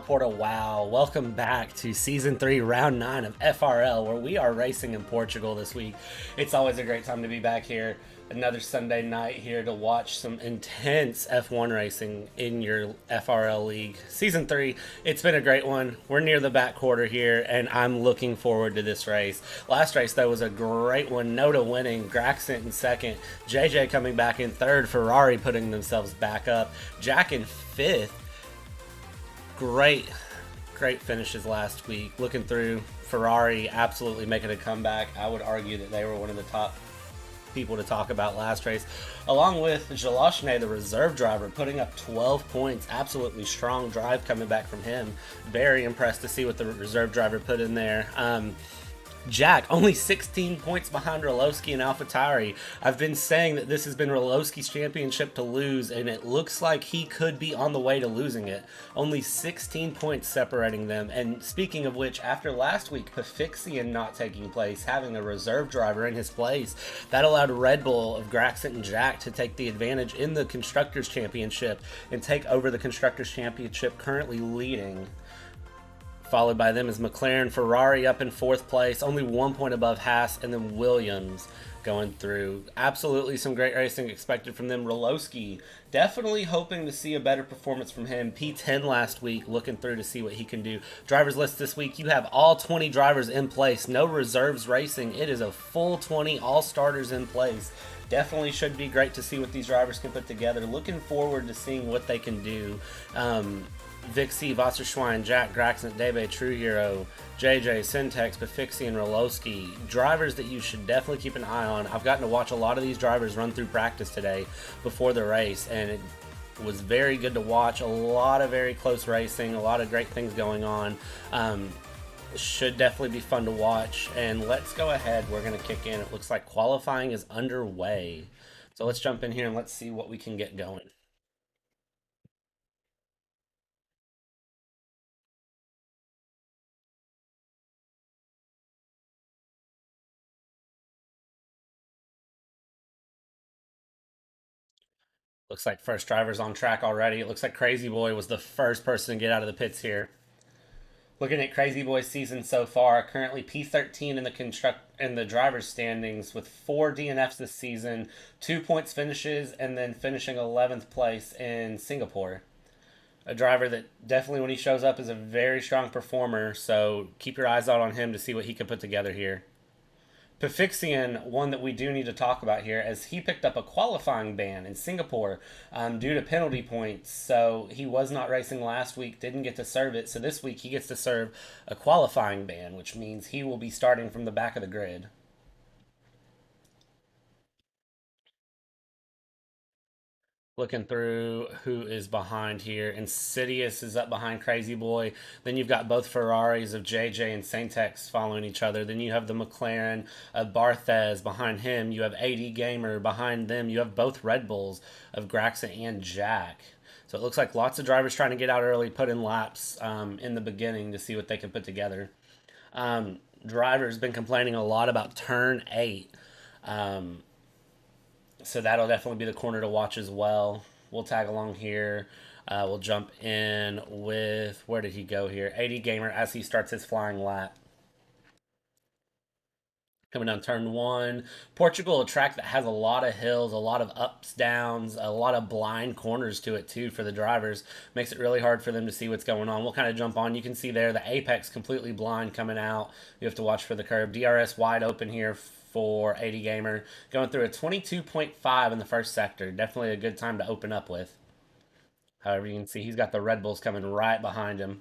Porta wow. Welcome back to Season 3, Round 9 of FRL, where we are racing in Portugal this week. It's always a great time to be back here. Another Sunday night here to watch some intense F1 racing in your FRL League. Season 3, it's been a great one. We're near the back quarter here, and I'm looking forward to this race. Last race, though, was a great one. Noda winning, Grackson in second, JJ coming back in third, Ferrari putting themselves back up, Jack in fifth. Great finishes last week. Looking through, Ferrari absolutely making a comeback. I would argue that they were one of the top people to talk about last race, along with Jalashne, the reserve driver, putting up 12 points. Absolutely strong drive coming back from him. Very impressed to see what the reserve driver put in there. Jack, only 16 points behind Roloski and AlphaTauri. I've been saying that this has been Roloski's championship to lose, and it looks like he could be on the way to losing it. Only 16 points separating them. And speaking of which, after last week, Pefixian not taking place, having a reserve driver in his place, that allowed Red Bull of Grackson and Jack to take the advantage in the Constructors' Championship and take over the Constructors' Championship, currently leading. Followed by them is McLaren, Ferrari up in fourth place, only 1 point above Haas, and then Williams going through. Absolutely some great racing expected from them. Roloski, definitely hoping to see a better performance from him. P10 last week, looking through to see what he can do. Drivers list this week, you have all 20 drivers in place. No reserves racing. It is a full 20, all starters in place. Definitely should be great to see what these drivers can put together. Looking forward to seeing what they can do. Vixie, Wasserschwein, Jack, Grackson, Debe, TrueHERO, JJ, Syntex, Pefixian, Roloski. Drivers that you should definitely keep an eye on. I've gotten to watch a lot of these drivers run through practice today before the race, and it was very good to watch. A lot of very close racing, a lot of great things going on. Should definitely be fun to watch. And let's go ahead. We're going to kick in. It looks like qualifying is underway. So let's jump in here and let's see what we can get going. Looks like first driver's on track already. It looks like Crazy Boy was the first person to get out of the pits here. Looking at Crazy Boy's season so far, currently P13 in the drivers standings with 4 DNFs this season, 2 points finishes, and then finishing 11th place in Singapore. A driver that definitely, when he shows up, is a very strong performer. So keep your eyes out on him to see what he can put together here. Pefixian, one that we do need to talk about here, as he picked up a qualifying ban in Singapore due to penalty points. So he was not racing last week, didn't get to serve it. So this week he gets to serve a qualifying ban, which means he will be starting from the back of the grid. Looking through who is behind here. Insidious is up behind Crazy Boy. Then you've got both Ferraris of JJ and Saintex following each other. Then you have the McLaren of BartheZ behind him. You have AD Gamer behind them. You have both Red Bulls of Grackson and Jack. So it looks like lots of drivers trying to get out early, put in laps in the beginning to see what they can put together. Drivers been complaining a lot about turn 8. So that'll definitely be the corner to watch as well. We'll tag along here. We'll jump in with, where did he go here? 80 Gamer as he starts his flying lap. Coming down turn 1. Portugal, a track that has a lot of hills, a lot of ups, downs, a lot of blind corners to it too for the drivers. Makes it really hard for them to see what's going on. We'll kind of jump on. You can see there the apex completely blind coming out. You have to watch for the curb. DRS wide open here for 80 Gamer. Going through a 22.5 in the first sector. Definitely a good time to open up with. However, you can see he's got the Red Bulls coming right behind him.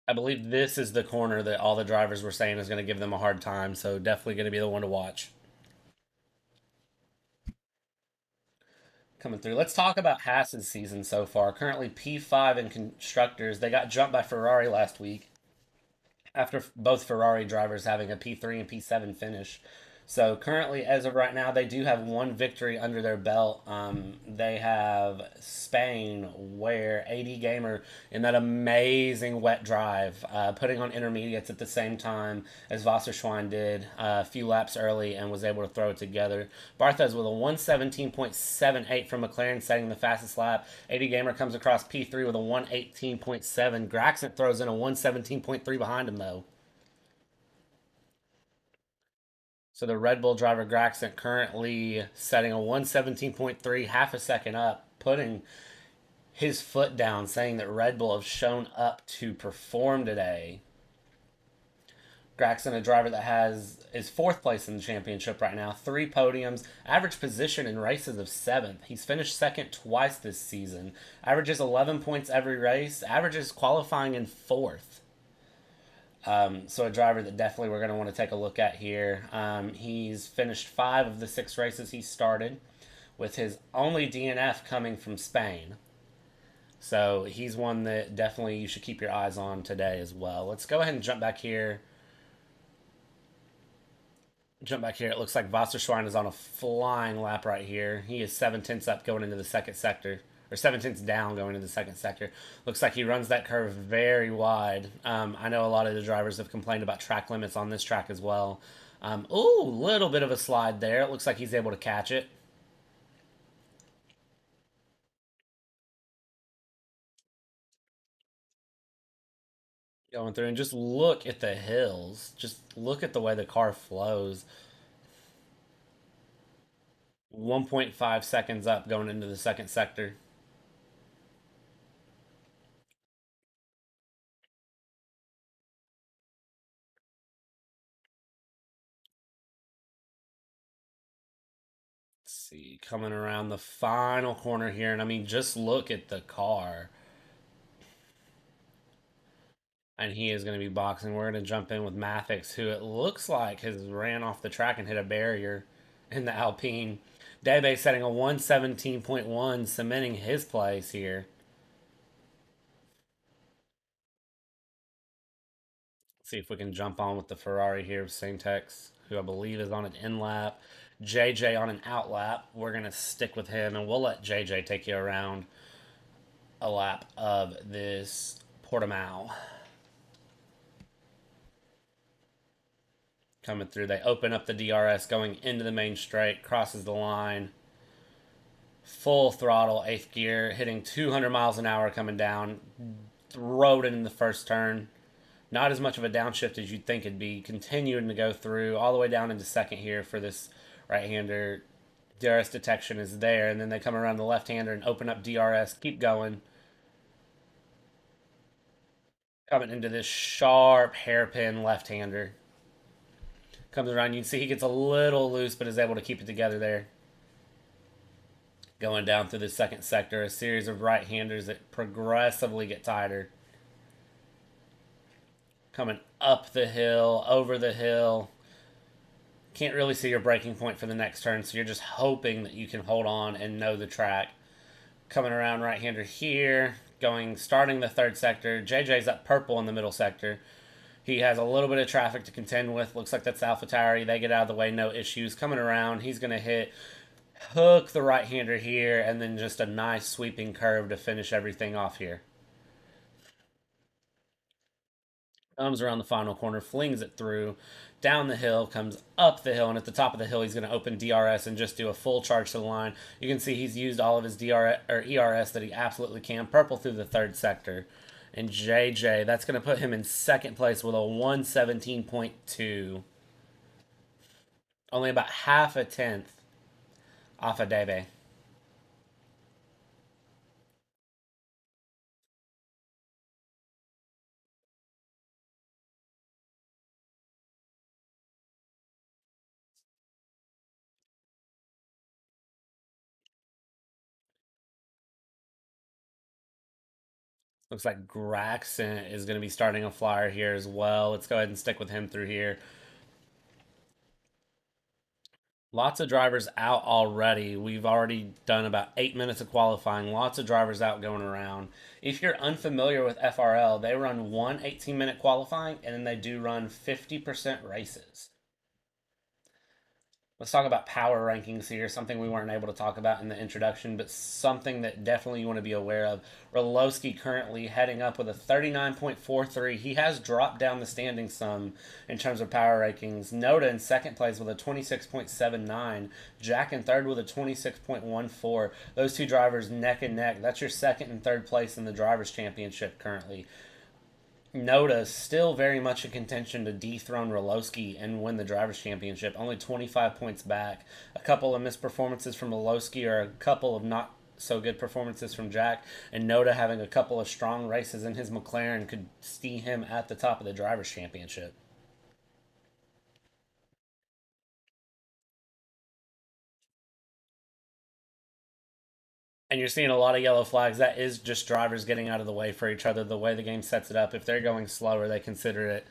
I believe this is the corner that all the drivers were saying is going to give them a hard time, so definitely going to be the one to watch. Coming through. Let's talk about Haas's season so far. Currently P5 in constructors. They got jumped by Ferrari last week after both Ferrari drivers having a P3 and P7 finish. So currently, as of right now, they do have one victory under their belt. They have Spain, where AD Gamer in that amazing wet drive, putting on intermediates at the same time as Wasserschwein did a few laps early and was able to throw it together. BartheZ with a 117.78 from McLaren, setting the fastest lap. AD Gamer comes across P3 with a 118.7. Grackson throws in a 117.3 behind him, though. So the Red Bull driver Grackson currently setting a 117.3, half a second up, putting his foot down, saying that Red Bull have shown up to perform today. Grackson, a driver that is fourth place in the championship right now, three podiums, average position in races of seventh. He's finished second twice this season, averages 11 points every race, averages qualifying in fourth. So a driver that definitely we're going to want to take a look at here. He's finished five of the six races he started, with his only DNF coming from Spain. So he's one that definitely you should keep your eyes on today as well. Let's go ahead and jump back here. It looks like Wasserschwein is on a flying lap right here. He is 7 tenths up going into the second sector, or 7 tenths down going into the second sector. Looks like he runs that curve very wide. I know a lot of the drivers have complained about track limits on this track as well. Ooh, little bit of a slide there. It looks like he's able to catch it. Going through and just look at the hills. Just look at the way the car flows. 1.5 seconds up going into the second sector. Let's see, coming around the final corner here, and I mean, just look at the car. And he is going to be boxing. We're going to jump in with Mathix, who it looks like has ran off the track and hit a barrier in the Alpine. Debe setting a 117.1, cementing his place here. See if we can jump on with the Ferrari here of Saintex, who I believe is on an in lap. JJ on an out lap. We're going to stick with him, and we'll let JJ take you around a lap of this Portimao. Coming through, they open up the DRS going into the main straight, crosses the line. Full throttle, eighth gear, hitting 200 miles an hour coming down. Rode it in the first turn. Not as much of a downshift as you'd think it'd be. Continuing to go through all the way down into second here for this right-hander. DRS detection is there, and then they come around the left-hander and open up DRS. Keep going. Coming into this sharp hairpin left-hander. Comes around, you can see he gets a little loose, but is able to keep it together there. Going down through the second sector, a series of right-handers that progressively get tighter. Coming up the hill, over the hill. Can't really see your braking point for the next turn, so you're just hoping that you can hold on and know the track. Coming around right-hander here, starting the third sector. JJ's up purple in the middle sector. He has a little bit of traffic to contend with. Looks like that's AlphaTauri. They get out of the way, no issues. Coming around, he's going to hook the right-hander here, and then just a nice sweeping curve to finish everything off here. Comes around the final corner, flings it through, down the hill, comes up the hill, and at the top of the hill, he's going to open DRS and just do a full charge to the line. You can see he's used all of his DRS or ERS that he absolutely can. Purple through the third sector. And JJ, that's going to put him in second place with a 117.2. Only about half a tenth off of Debe. Looks like Grackson is going to be starting a flyer here as well. Let's go ahead and stick with him through here. Lots of drivers out already. We've already done about 8 minutes of qualifying. Lots of drivers out going around. If you're unfamiliar with FRL, they run one 18-minute qualifying and then they do run 50% races. Let's talk about power rankings here, something we weren't able to talk about in the introduction, but something that definitely you want to be aware of. Roloski currently heading up with a 39.43. He has dropped down the standings some in terms of power rankings. Noda in second place with a 26.79. Jack in third with a 26.14. Those two drivers neck and neck. That's your second and third place in the Drivers' Championship currently. Noda still very much in contention to dethrone Roloski and win the Drivers' Championship. Only 25 points back. A couple of missed performances from Roloski, or a couple of not so good performances from Jack, and Noda having a couple of strong races in his McLaren could see him at the top of the Drivers' Championship. And you're seeing a lot of yellow flags. That is just drivers getting out of the way for each other. The way the game sets it up, if they're going slower, they consider it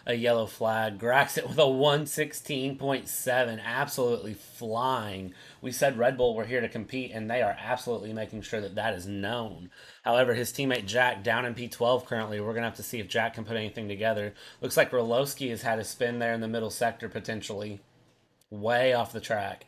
a yellow flag. Grackson with a 116.7, absolutely flying. We said Red Bull were here to compete, and they are absolutely making sure that that is known. However, his teammate Jack down in P12 currently. We're going to have to see if Jack can put anything together. Looks like Roloski has had a spin there in the middle sector potentially. Way off the track.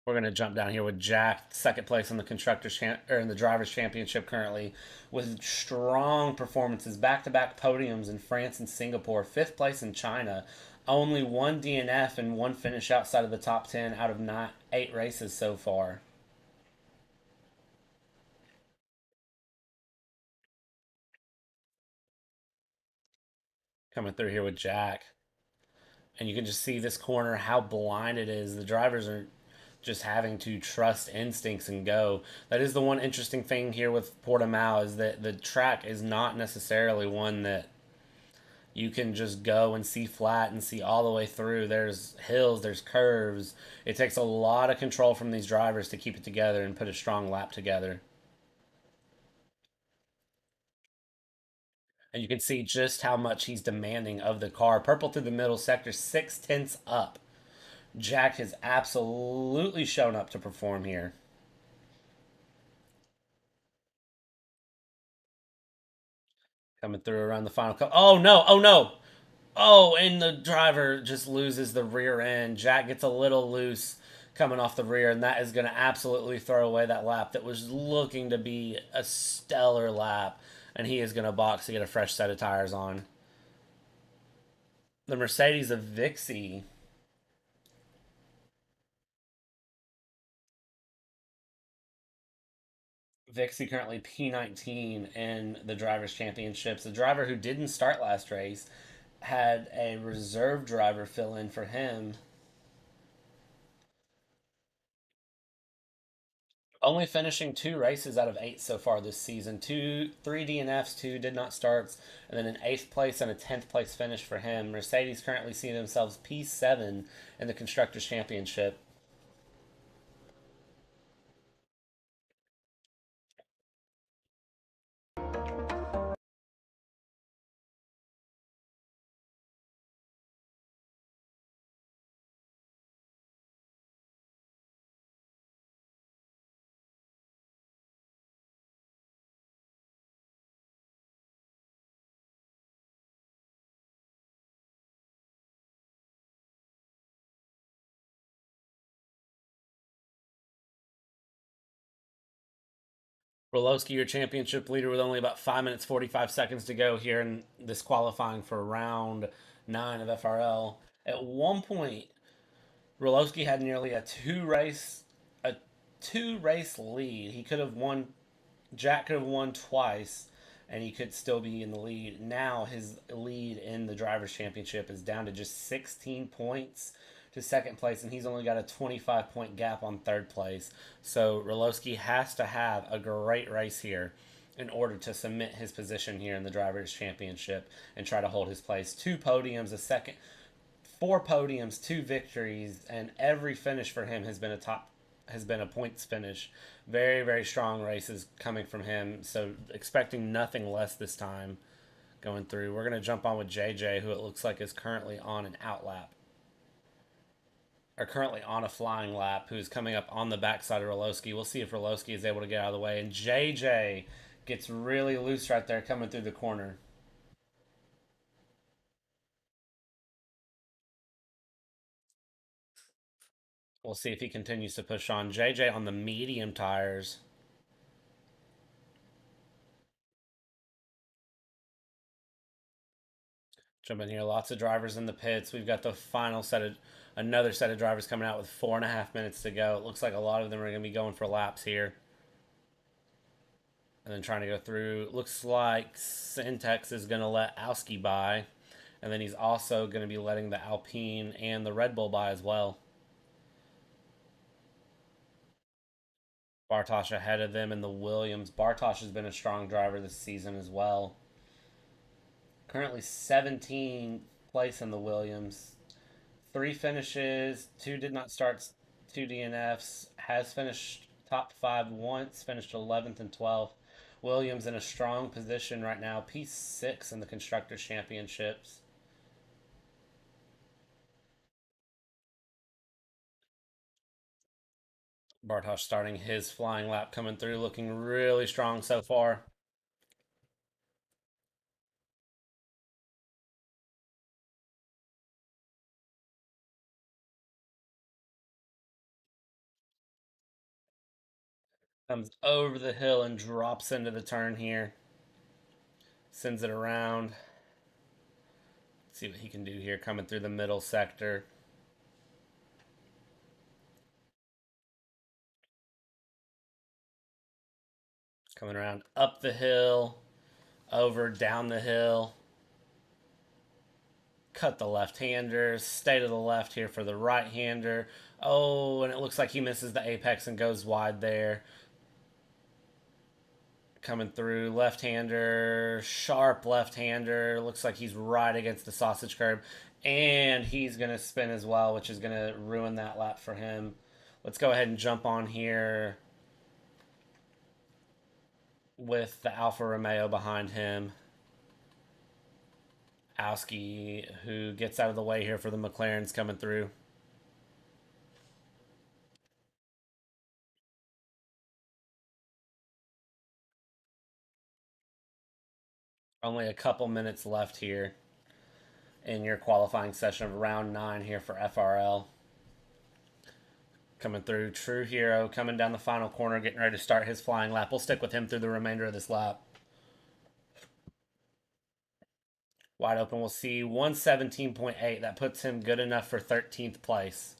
We're going to jump down here with Jack, second place in the or in the drivers' championship currently, with strong performances, back-to-back podiums in France and Singapore, fifth place in China, only one DNF and one finish outside of the top 10 out of eight races so far. Coming through here with Jack, and you can just see this corner how blind it is. The drivers are just having to trust instincts and go. That is the one interesting thing here with Portimao, is that the track is not necessarily one that you can just go and see flat and see all the way through. There's hills, there's curves. It takes a lot of control from these drivers to keep it together and put a strong lap together. And you can see just how much he's demanding of the car. Purple through the middle sector, 6 tenths up. Jack has absolutely shown up to perform here. Coming through around the final cut. Oh no! Oh no! Oh, and the driver just loses the rear end. Jack gets a little loose coming off the rear, and that is going to absolutely throw away that lap that was looking to be a stellar lap. And he is going to box to get a fresh set of tires on. The Mercedes of Vixie. Vixie currently P19 in the Drivers' Championships. The driver who didn't start last race had a reserve driver fill in for him. Only finishing two races out of eight so far this season. Three DNFs, two did not starts, and then an eighth place and a 10th place finish for him. Mercedes currently see themselves P7 in the Constructors' Championship. Roloski, your championship leader, with only about 5 minutes 45 seconds to go here in this qualifying for round 9 of FRL. At one point, Roloski had nearly a two race lead. He could have won. Jack could have won twice, and he could still be in the lead. Now his lead in the drivers' championship is down to just 16 points to second place, and he's only got a 25-point gap on third place. So Roloski has to have a great race here in order to cement his position here in the drivers' championship and try to hold his place. Two podiums, a second, four podiums, two victories, and every finish for him has been a points finish. Very, very strong races coming from him. So expecting nothing less this time going through. We're going to jump on with JJ, who it looks like is currently on an out lap. Or currently on a flying lap, who's coming up on the backside of Roloski. We'll see if Roloski is able to get out of the way. And JJ gets really loose right there coming through the corner. We'll see if he continues to push on. JJ on the medium tires. Jump in here. Lots of drivers in the pits. We've got the final set of another set of drivers coming out with 4.5 minutes to go. It looks like a lot of them are going to be going for laps here. And then trying to go through. Looks like Syntex is going to let Alski by. And then he's also going to be letting the Alpine and the Red Bull by as well. Bartosz ahead of them in the Williams. Bartosz has been a strong driver this season as well. Currently 17th place in the Williams. 3 finishes, 2 did not start, 2 DNFs. Has finished top 5 once, finished 11th and 12th. Williams in a strong position right now, P6 in the Constructors' Championships. Bartosz starting his flying lap coming through, looking really strong so far. Comes over the hill and drops into the turn here. Sends it around. See what he can do here coming through the middle sector. Coming around up the hill, over down the hill. Cut the left-hander, stay to the left here for the right-hander. Oh, and it looks like he misses the apex and goes wide there. Coming through, left-hander, sharp left-hander. Looks like he's right against the sausage curb. And he's going to spin as well, which is going to ruin that lap for him. Let's go ahead and jump on here with the Alfa Romeo behind him. Alski, who gets out of the way here for the McLarens coming through. Only a couple minutes left here in your qualifying session of round 9 here for FRL. Coming through, TrueHERO coming down the final corner, getting ready to start his flying lap. We'll stick with him through the remainder of this lap. Wide open, we'll see 117.8. That puts him good enough for 13th place.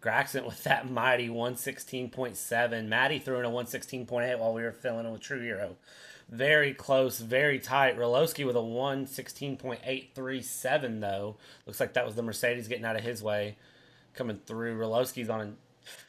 Grackson with that mighty 116.7. Maddie threw in a 116.8 while we were filling in with TrueHERO. Very close, very tight. Roloski with a 116.837, though. Looks like that was the Mercedes getting out of his way. Coming through. Roloski's on a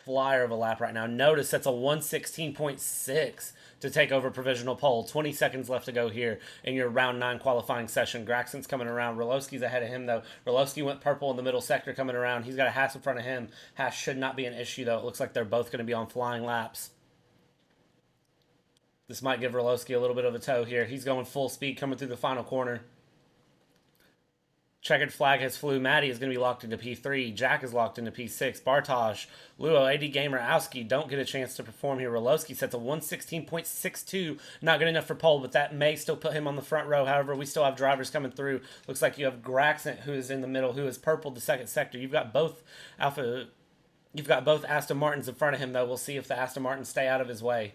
flyer of a lap right now. Notice that's a 116.6 to take over provisional pole. 20 seconds left to go here in your round 9 qualifying session. Grackson's coming around. Roloski's ahead of him, though. Roloski went purple in the middle sector coming around. He's got a Haas in front of him. Haas should not be an issue, though. It looks like they're both going to be on flying laps. This might give Roloski a little bit of a tow here. He's going full speed coming through the final corner. Checkered flag has flew. Maddie is going to be locked into P3. Jack is locked into P6. Bartosz, Luo, AD Gamer, Owski don't get a chance to perform here. Roloski sets a 116.62. Not good enough for pole, but that may still put him on the front row. However, we still have drivers coming through. Looks like you have Grackson, who is in the middle, who has purpled the second sector. You've got both Aston Martins in front of him, though. We'll see if the Aston Martins stay out of his way.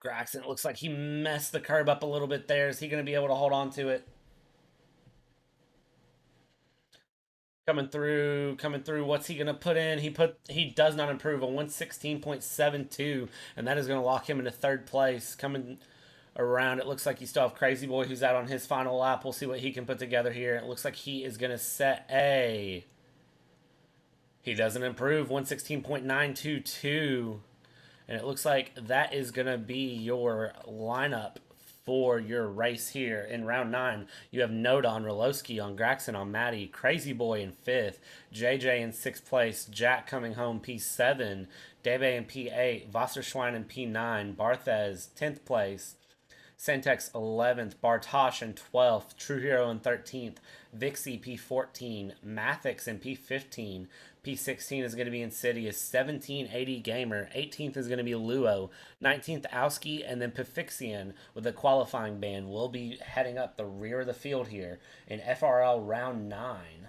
Grackson, it looks like he messed the curb up a little bit there. Is he going to be able to hold on to it? Coming through, coming through. What's he going to put in? He does not improve a 116.72, and that is going to lock him into third place. Coming around, it looks like you still have Crazy Boy, who's out on his final lap. We'll see what he can put together here. It looks like he is going to set a. He doesn't improve 116.922. And it looks like that is going to be your lineup for your race here in round 9. You have Noda on Roloski, on Grackson, on Maddie, Crazy Boy in 5th, JJ in 6th place, Jack coming home P7, Debe in P8, Wasserschwein in P9, BartheZ 10th place, Sentex 11th, Bartosz in 12th, TrueHERO in 13th, Vixie P14, Mathix in P15, P16 is going to be Insidious, 1780 Gamer, 18th is going to be Luo, 19th Owski, and then Pefixian with a qualifying ban will be heading up the rear of the field here in FRL round 9.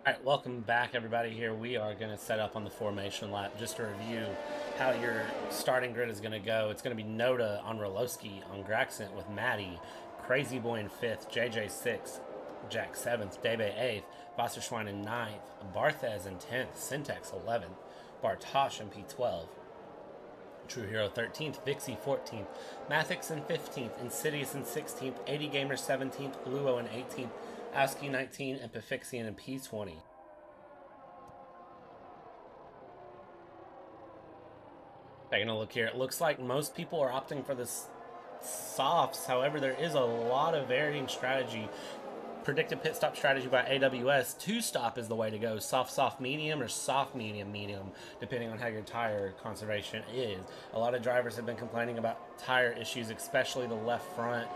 Alright, welcome back everybody. Here we are going to set up on the formation lap just to review how your starting grid is going to go. It's going to be Noda on Roloski, on Grackson with Maddie, Crazy Boy in 5th, JJ 6th, Jack 7th, Debe 8th, Wasserschwein in 9th, BartheZ in 10th, Syntax 11th, Bartosh in P12, TrueHERO 13th, Vixie 14th, Mathix in 15th, Insidious in 16th, 80 Gamer 17th, Luo in 18th, Aski 19, and Pefixian in P20. Taking a look here, it looks like most people are opting for the softs. However, there is a lot of varying strategy. Predicted pit stop strategy by AWS. 2-stop is the way to go. Soft, soft, medium, or soft, medium, medium, depending on how your tire conservation is. A lot of drivers have been complaining about tire issues, especially the left front.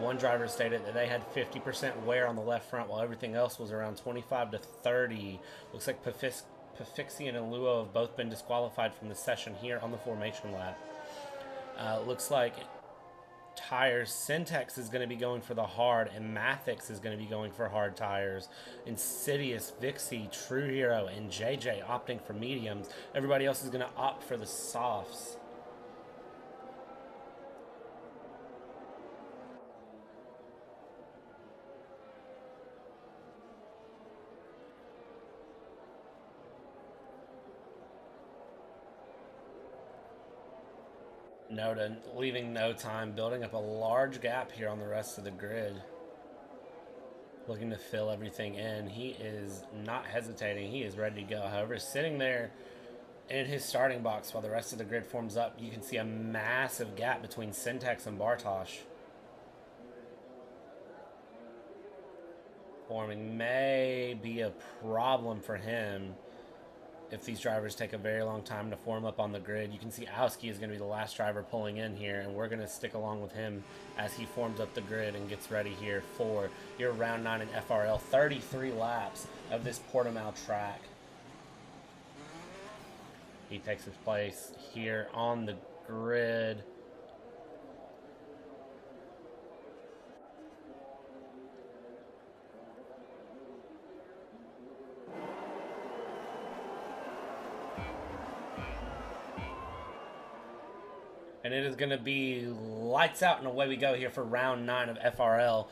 One driver stated that they had 50% wear on the left front, while everything else was around 25 to 30. Looks like Pefixian and Luo have both been disqualified from the session here on the formation lap. Looks like tires, Syntax is going to be going for the hard, and Mathix is going to be going for hard tires. Insidious, Vixie, TrueHERO, and JJ opting for mediums. Everybody else is going to opt for the softs. Noda leaving no time, building up a large gap here on the rest of the grid. Looking to fill everything in. He is not hesitating. He is ready to go. However, sitting there in his starting box while the rest of the grid forms up, you can see a massive gap between Syntax and Bartosh. Forming may be a problem for him if these drivers take a very long time to form up on the grid. You can see Auski is going to be the last driver pulling in here, and we're going to stick along with him as he forms up the grid and gets ready here for your round 9 in FRL. 33 laps of this Portimao track. He takes his place here on the grid. And it is going to be lights out and away we go here for round 9 of FRL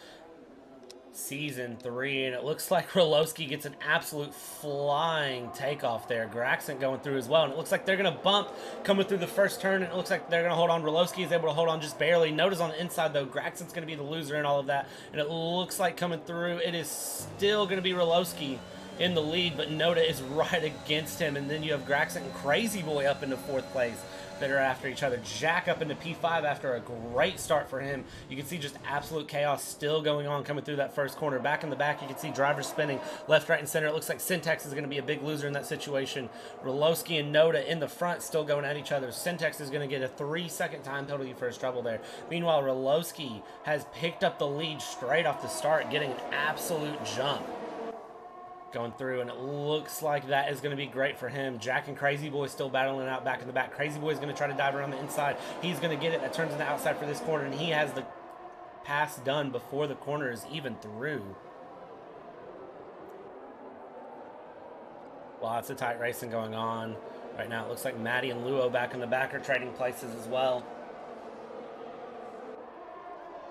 Season 3. And it looks like Roloski gets an absolute flying takeoff there. Grackson going through as well. And it looks like they're going to bump coming through the first turn. And it looks like they're going to hold on. Roloski is able to hold on just barely. Notice on the inside, though, Grackson's going to be the loser in all of that. And it looks like coming through, it is still going to be Roloski in the lead. But Noda is right against him. And then you have Grackson and Crazy Boy up into 4th place that are after each other. Jack up into P5 after a great start for him. You can see just absolute chaos still going on coming through that first corner. Back in the back, you can see drivers spinning left, right, and center. It looks like Syntax is going to be a big loser in that situation. Roloski and Noda in the front still going at each other. Syntax is going to get a 3-second time penalty for his trouble there. Meanwhile, Roloski has picked up the lead straight off the start, getting an absolute jump going through, and it looks like that is going to be great for him. Jack and Crazy Boy still battling out back in the back. Crazy Boy is going to try to dive around the inside. He's going to get it. That turns on the outside for this corner, and he has the pass done before the corner is even through. Lots of tight racing going on right now. It looks like Maddie and Luo back in the back are trading places as well.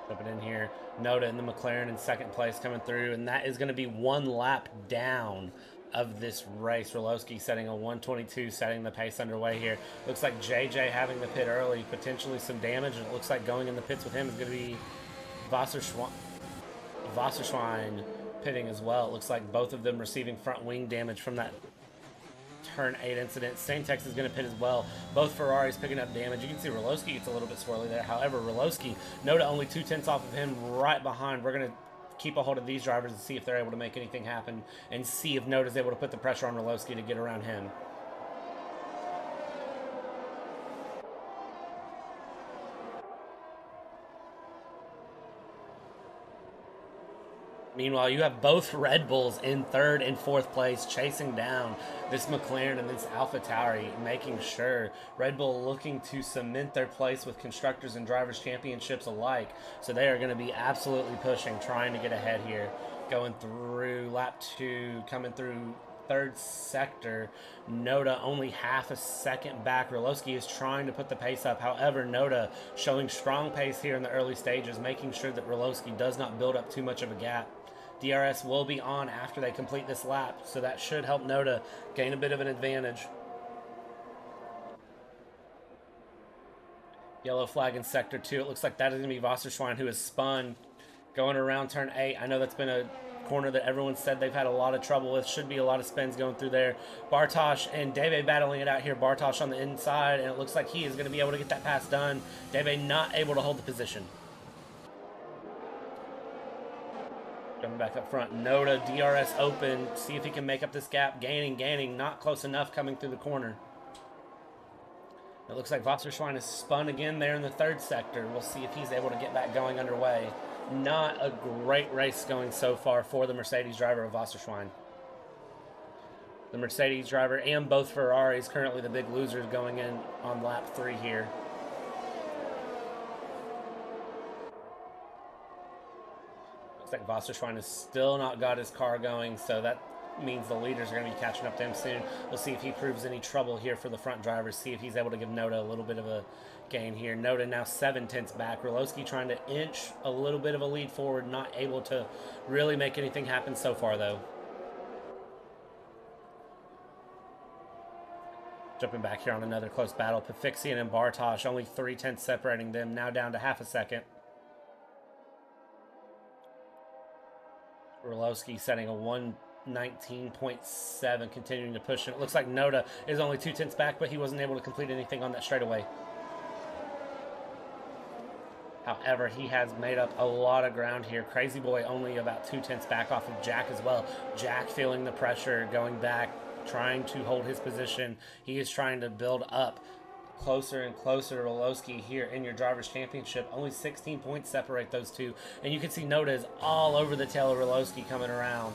Flip it in here. Noda in the McLaren in 2nd place coming through, and that is going to be 1 lap down of this race. Roloski setting a 122, setting the pace underway here. Looks like JJ having the pit early, potentially some damage, and it looks like going in the pits with him is going to be Wasserschwein pitting as well. It looks like both of them receiving front wing damage from that turn 8 incident. Syntax is going to pit as well. Both Ferraris picking up damage. You can see Roloski gets a little bit swirly there. However, Roloski, Noda only 2/10 off of him right behind. We're going to keep a hold of these drivers and see if they're able to make anything happen and see if Noda's able to put the pressure on Roloski to get around him. Meanwhile, you have both Red Bulls in 3rd and 4th place chasing down this McLaren and this AlphaTauri, making sure Red Bull looking to cement their place with Constructors and Drivers Championships alike. So they are going to be absolutely pushing, trying to get ahead here Going through lap 2, coming through third sector. Noda only half a second back. Roloski is trying to put the pace up. However, Noda showing strong pace here in the early stages, making sure that Roloski does not build up too much of a gap. DRS will be on after they complete this lap, so that should help Noda gain a bit of an advantage. Yellow flag in sector 2. It looks like that is going to be Wasserschwein, who has spun going around turn 8. I know that's been a corner that everyone said they've had a lot of trouble with. Should be a lot of spins going through there. Bartosz and Debe battling it out here. Bartosz on the inside, and it looks like he is going to be able to get that pass done. Debe not able to hold the position. Jumping back up front. Noda, DRS open. See if he can make up this gap. Gaining. Not close enough coming through the corner. It looks like Wasserschwein is spun again there in the third sector. We'll see if he's able to get back going underway. Not a great race going so far for the Mercedes driver of Wasserschwein. The Mercedes driver and both Ferraris currently the big losers going in on lap 3 here. Looks like Wasserschwein has still not got his car going, so that means the leaders are going to be catching up to him soon. We'll see if he proves any trouble here for the front drivers, see if he's able to give Noda a little bit of a gain here. Noda now 7/10 back. Roloski trying to inch a little bit of a lead forward, not able to really make anything happen so far though. Jumping back here on another close battle. Pefixian and Bartosz, only 3/10 separating them, now down to half a second. Roloski setting a 1:19.7, continuing to push, and it looks like Noda is only 2/10 back, but he wasn't able to complete anything on that straightaway. However, he has made up a lot of ground here. Crazy Boy only about 2/10 back off of Jack as well. Jack feeling the pressure, going back, trying to hold his position. He is trying to build up closer and closer to Roloski here in your Drivers' Championship. Only 16 points separate those two, and you can see Noda is all over the tail of Roloski coming around.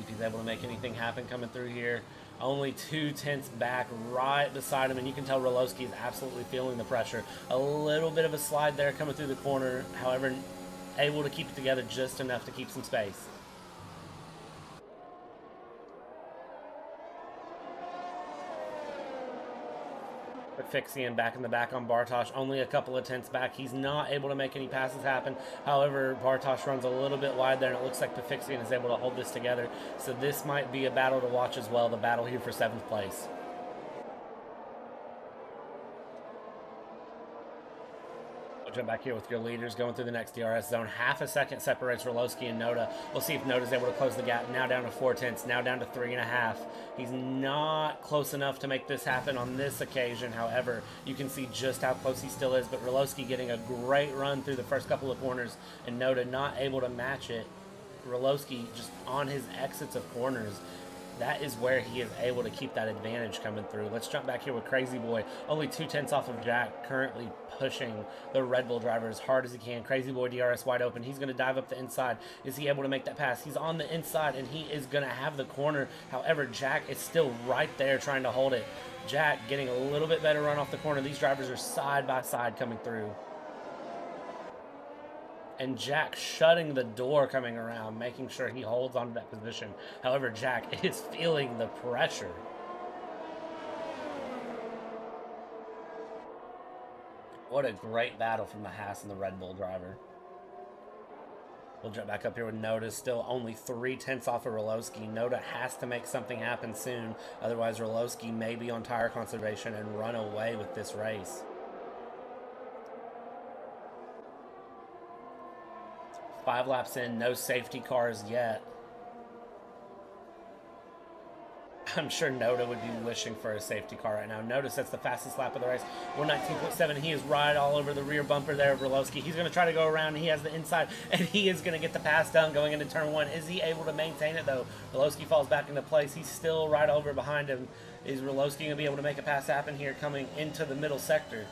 If he's able to make anything happen coming through here. Only 2/10 back right beside him, and you can tell Roloski is absolutely feeling the pressure. A little bit of a slide there coming through the corner, however, able to keep it together just enough to keep some space. Pefixian back in the back on Bartosz, only a couple of tenths back. He's not able to make any passes happen. However, Bartosz runs a little bit wide there, and it looks like Pefixian is able to hold this together. So this might be a battle to watch as well, the battle here for 7th place. We'll jump back here with your leaders going through the next DRS zone. Half a second separates Roloski and Noda. We'll see if Noda's able to close the gap. Now down to 4/10, now down to 3.5. He's not close enough to make this happen on this occasion. However, you can see just how close he still is. But Roloski getting a great run through the first couple of corners, and Noda not able to match it. Roloski just on his exits of corners. That is where he is able to keep that advantage coming through. Let's jump back here with Crazy Boy. Only 2/10 off of Jack, currently pushing the Red Bull driver as hard as he can. Crazy Boy DRS wide open. He's going to dive up the inside. Is he able to make that pass? He's on the inside, and he is going to have the corner. However, Jack is still right there trying to hold it. Jack getting a little bit better run off the corner. These drivers are side by side coming through. And Jack shutting the door coming around, making sure he holds onto that position. However, Jack is feeling the pressure. What a great battle from the Haas and the Red Bull driver. We'll jump back up here with Noda, still only 3/10 off of Roloski. Noda has to make something happen soon, otherwise Roloski may be on tire conservation and run away with this race. 5 laps in, no safety cars yet. I'm sure Noda would be wishing for a safety car right now. Noda sets the fastest lap of the race, 1:19.7. He is right all over the rear bumper there of Roloski. He's going to try to go around. He has the inside, and he is going to get the pass done going into turn 1. Is he able to maintain it, though? Roloski falls back into place. He's still right over behind him. Is Roloski going to be able to make a pass happen here coming into the middle sector?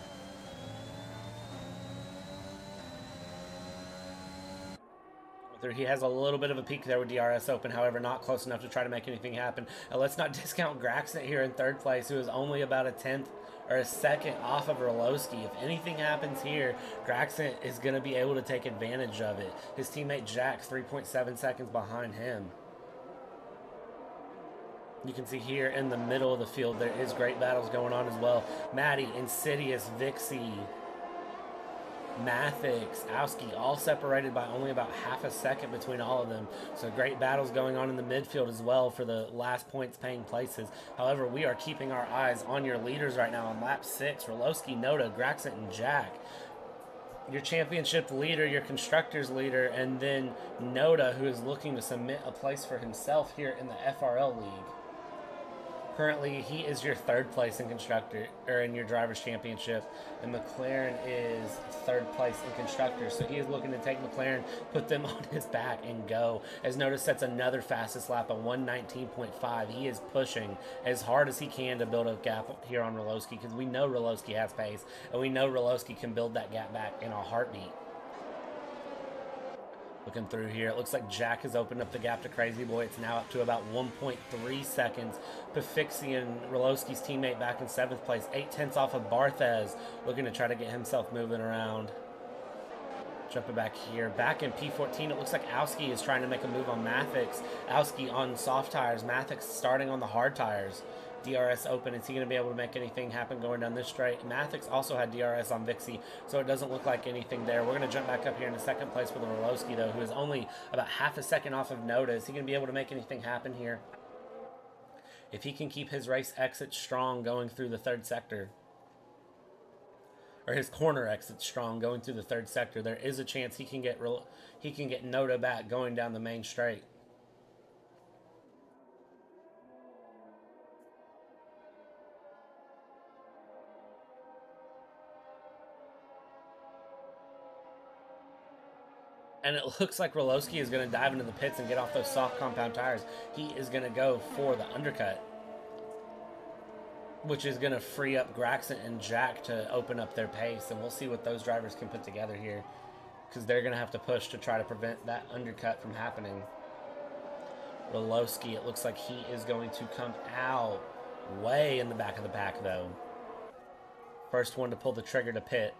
He has a little bit of a peak there with DRS open, however, not close enough to try to make anything happen. Let's not discount Grackson here in 3rd place, who is only about a 10th or a second off of Orlowski. If anything happens here, Grackson is going to be able to take advantage of it. His teammate Jack 3.7 seconds behind him. You can see here in the middle of the field, there is great battles going on as well. Maddie, Insidious, Vixie, Mathix, Owski, all separated by only about half a second between all of them. So great battles going on in the midfield as well for the last points paying places. However, we are keeping our eyes on your leaders right now on lap 6. Rolowski, Noda, Grackson, and Jack. Your championship leader, your constructors leader, and then Noda, who is looking to cement a place for himself here in the FRL League. Currently, he is your third place in constructor or in your drivers' championship, and McLaren is third place in constructors. So he is looking to take McLaren, put them on his back, and go. As Noda sets another fastest lap of 1:19.5, he is pushing as hard as he can to build a gap here on Rolowski, because we know Rolowski has pace, and we know Rolowski can build that gap back in a heartbeat. Looking through here, it looks like Jack has opened up the gap to Crazy Boy. It's now up to about 1.3 seconds. Pefixian, Rolowski's teammate, back in 7th place. 8/10 off of BartheZ, looking to try to get himself moving around. Jumping back here. Back in P14, it looks like Owski is trying to make a move on Mathix. Owski on soft tires. Mathix starting on the hard tires. DRS open. Is he going to be able to make anything happen going down this straight? Mathix also had DRS on Vixie, so it doesn't look like anything there. We're going to jump back up here into 2nd place with Rolowski, though, who is only about half a second off of Noda. Is he going to be able to make anything happen here? If he can keep his race exit strong going through the 3rd sector, or his corner exit strong going through the 3rd sector, there is a chance he can get Noda back going down the main straight. And it looks like Rolowski is going to dive into the pits and get off those soft compound tires. He is going to go for the undercut, which is going to free up Grackson and Jack to open up their pace. And we'll see what those drivers can put together here, because they're going to have to push to try to prevent that undercut from happening. Rolowski, it looks like he is going to come out way in the back of the pack, though. First one to pull the trigger to pit.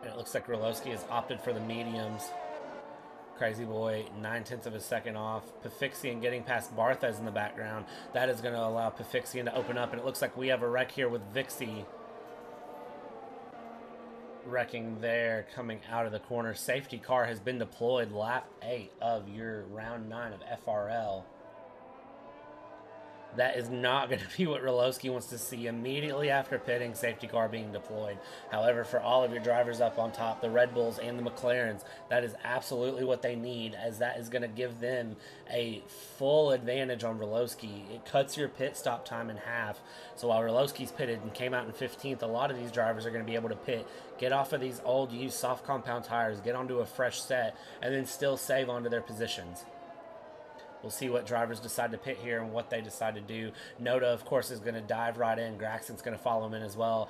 And it looks like Rolowski has opted for the mediums. Crazy Boy, 9/10 of a second off. Pefixian getting past BartheZ in the background. That is going to allow Pefixian to open up. And it looks like we have a wreck here with Vixie wrecking there, coming out of the corner. Safety car has been deployed. Lap 8 of your round 9 of FRL. That is not going to be what Rolowski wants to see immediately after pitting, safety car being deployed. However, for all of your drivers up on top, the Red Bulls and the McLarens, that is absolutely what they need, as that is going to give them a full advantage on Rolowski. It cuts your pit stop time in half. So while Rolowski's pitted and came out in 15th, a lot of these drivers are going to be able to pit, get off of these old used soft compound tires, get onto a fresh set, and then still save onto their positions. We'll see what drivers decide to pit here and what they decide to do. Noda, of course, is going to dive right in. Grackson's going to follow him in as well.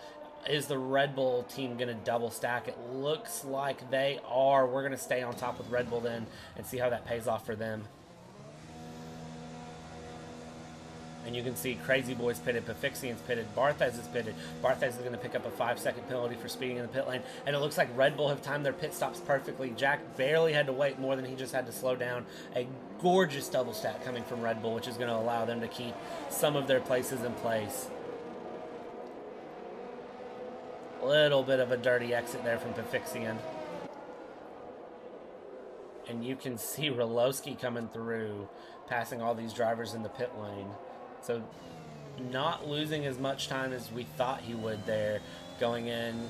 Is the Red Bull team going to double stack? It looks like they are. We're going to stay on top with Red Bull then and see how that pays off for them. And you can see Crazy Boy's pitted, Pefixian's pitted, BartheZ is pitted. BartheZ is going to pick up a 5-second penalty for speeding in the pit lane. And it looks like Red Bull have timed their pit stops perfectly. Jack barely had to wait more than he just had to slow down. A gorgeous double stack coming from Red Bull, which is going to allow them to keep some of their places in place. A little bit of a dirty exit there from Pefixian. And you can see Rolowski coming through, passing all these drivers in the pit lane. So not losing as much time as we thought he would there going in.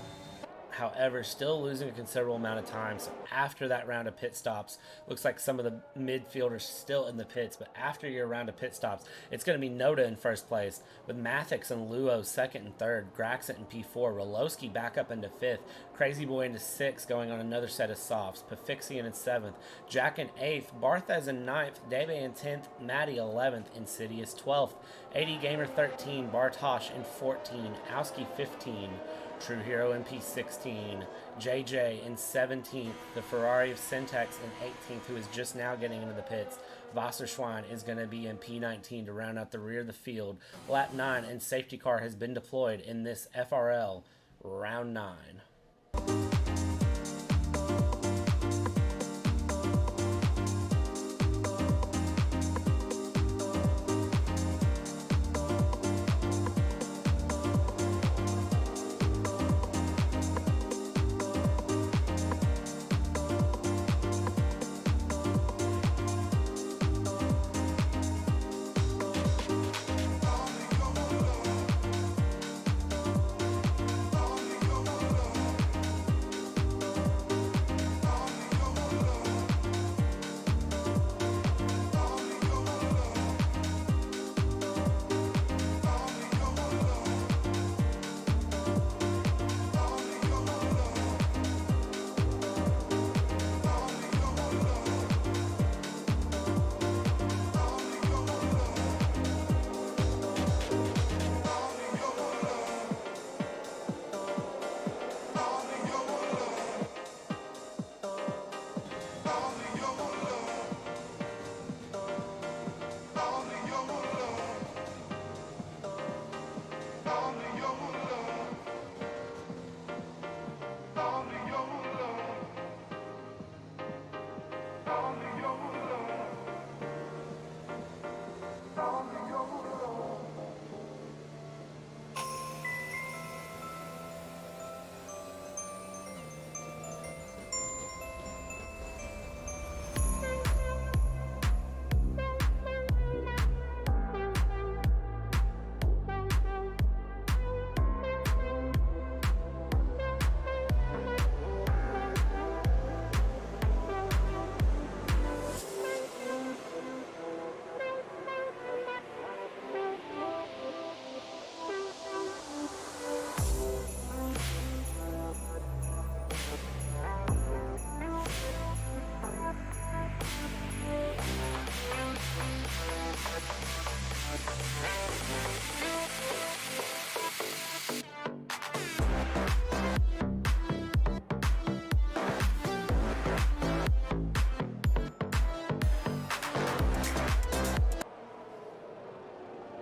However, still losing a considerable amount of time. So after that round of pit stops, looks like some of the midfielders still in the pits. But after your round of pit stops, it's going to be Noda in first place, with Mathix and Luo second and third, Grackson in P4, Rolowski back up into 5th, Crazy Boy into 6th, going on another set of softs, Pefixian in 7th, Jack in 8th, BartheZ in 9th, Debe in 10th, Maddie 11th, Insidious 12th, 80 Gamer 13, Bartosh in 14, Owski 15, TrueHERO in P16, JJ in 17th, the Ferrari of Syntax in 18th, who is just now getting into the pits, Wasserschwein is going to be in P19 to round out the rear of the field. Lap 9 and safety car has been deployed in this FRL round 9.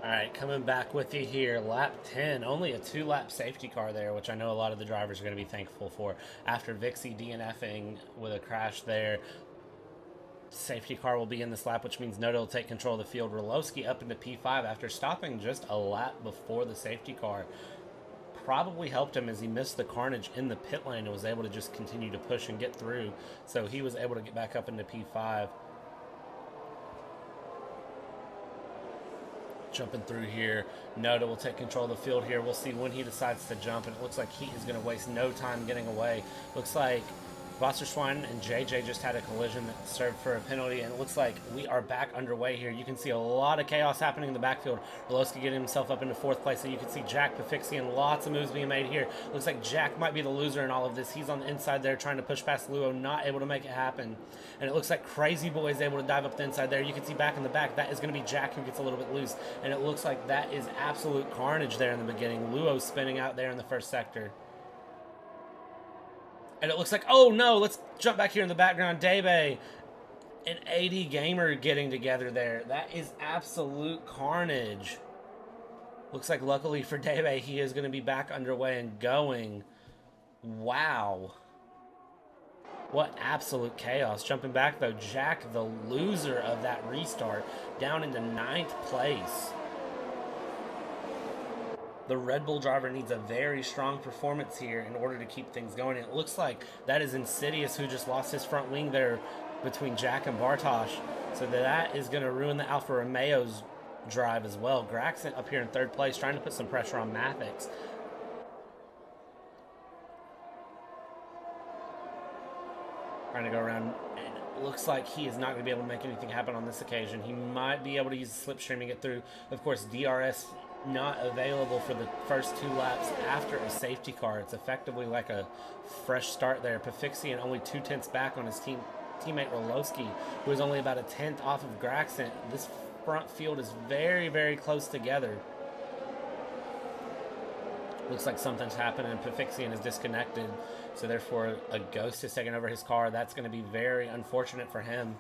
Alright, coming back with you here, lap 10, only a 2-lap safety car there, which I know a lot of the drivers are going to be thankful for. After Vixie DNFing with a crash there, safety car will be in this lap, which means Noda will take control of the field. Roloski up into P5 after stopping just a lap before the safety car. Probably helped him as he missed the carnage in the pit lane and was able to just continue to push and get through. So he was able to get back up into P5. Jumping through here, Noda will take control of the field here. We'll see when he decides to jump, and it looks like he is going to waste no time getting away. Looks like Wasserschwein and JJ just had a collision that served for a penalty, and it looks like we are back underway here. You can see a lot of chaos happening in the backfield. Roloski getting himself up into 4th place, so you can see Jack Pefixian, lots of moves being made here. Looks like Jack might be the loser in all of this. He's on the inside there trying to push past Luo, not able to make it happen. And it looks like Crazy Boy is able to dive up the inside there. You can see back in the back, that is going to be Jack who gets a little bit loose. And it looks like that is absolute carnage there in the beginning. Luo spinning out there in the first sector. And it looks like, oh no, let's jump back here in the background. Debe and AD Gamer getting together there. That is absolute carnage. Looks like luckily for Debe, he is going to be back underway and going. Wow. What absolute chaos. Jumping back though, Jack, the loser of that restart, down into 9th place. The Red Bull driver needs a very strong performance here in order to keep things going. It looks like that is Insidious who just lost his front wing there between Jack and Bartosz. So that is going to ruin the Alfa Romeo's drive as well. Grackson up here in 3rd place trying to put some pressure on Mathix. Trying to go around, and it looks like he is not going to be able to make anything happen on this occasion. He might be able to use the slipstream to get through. Of course, DRS not available for the first 2 laps after a safety car. It's effectively like a fresh start there. Pefixian only 2/10 back on his teammate Roloski, who is only about a 10th off of Grackson. This front field is very, very close together. Looks like something's happened and Pefixian is disconnected, so therefore a Ghost is taking over his car. That's going to be very unfortunate for him.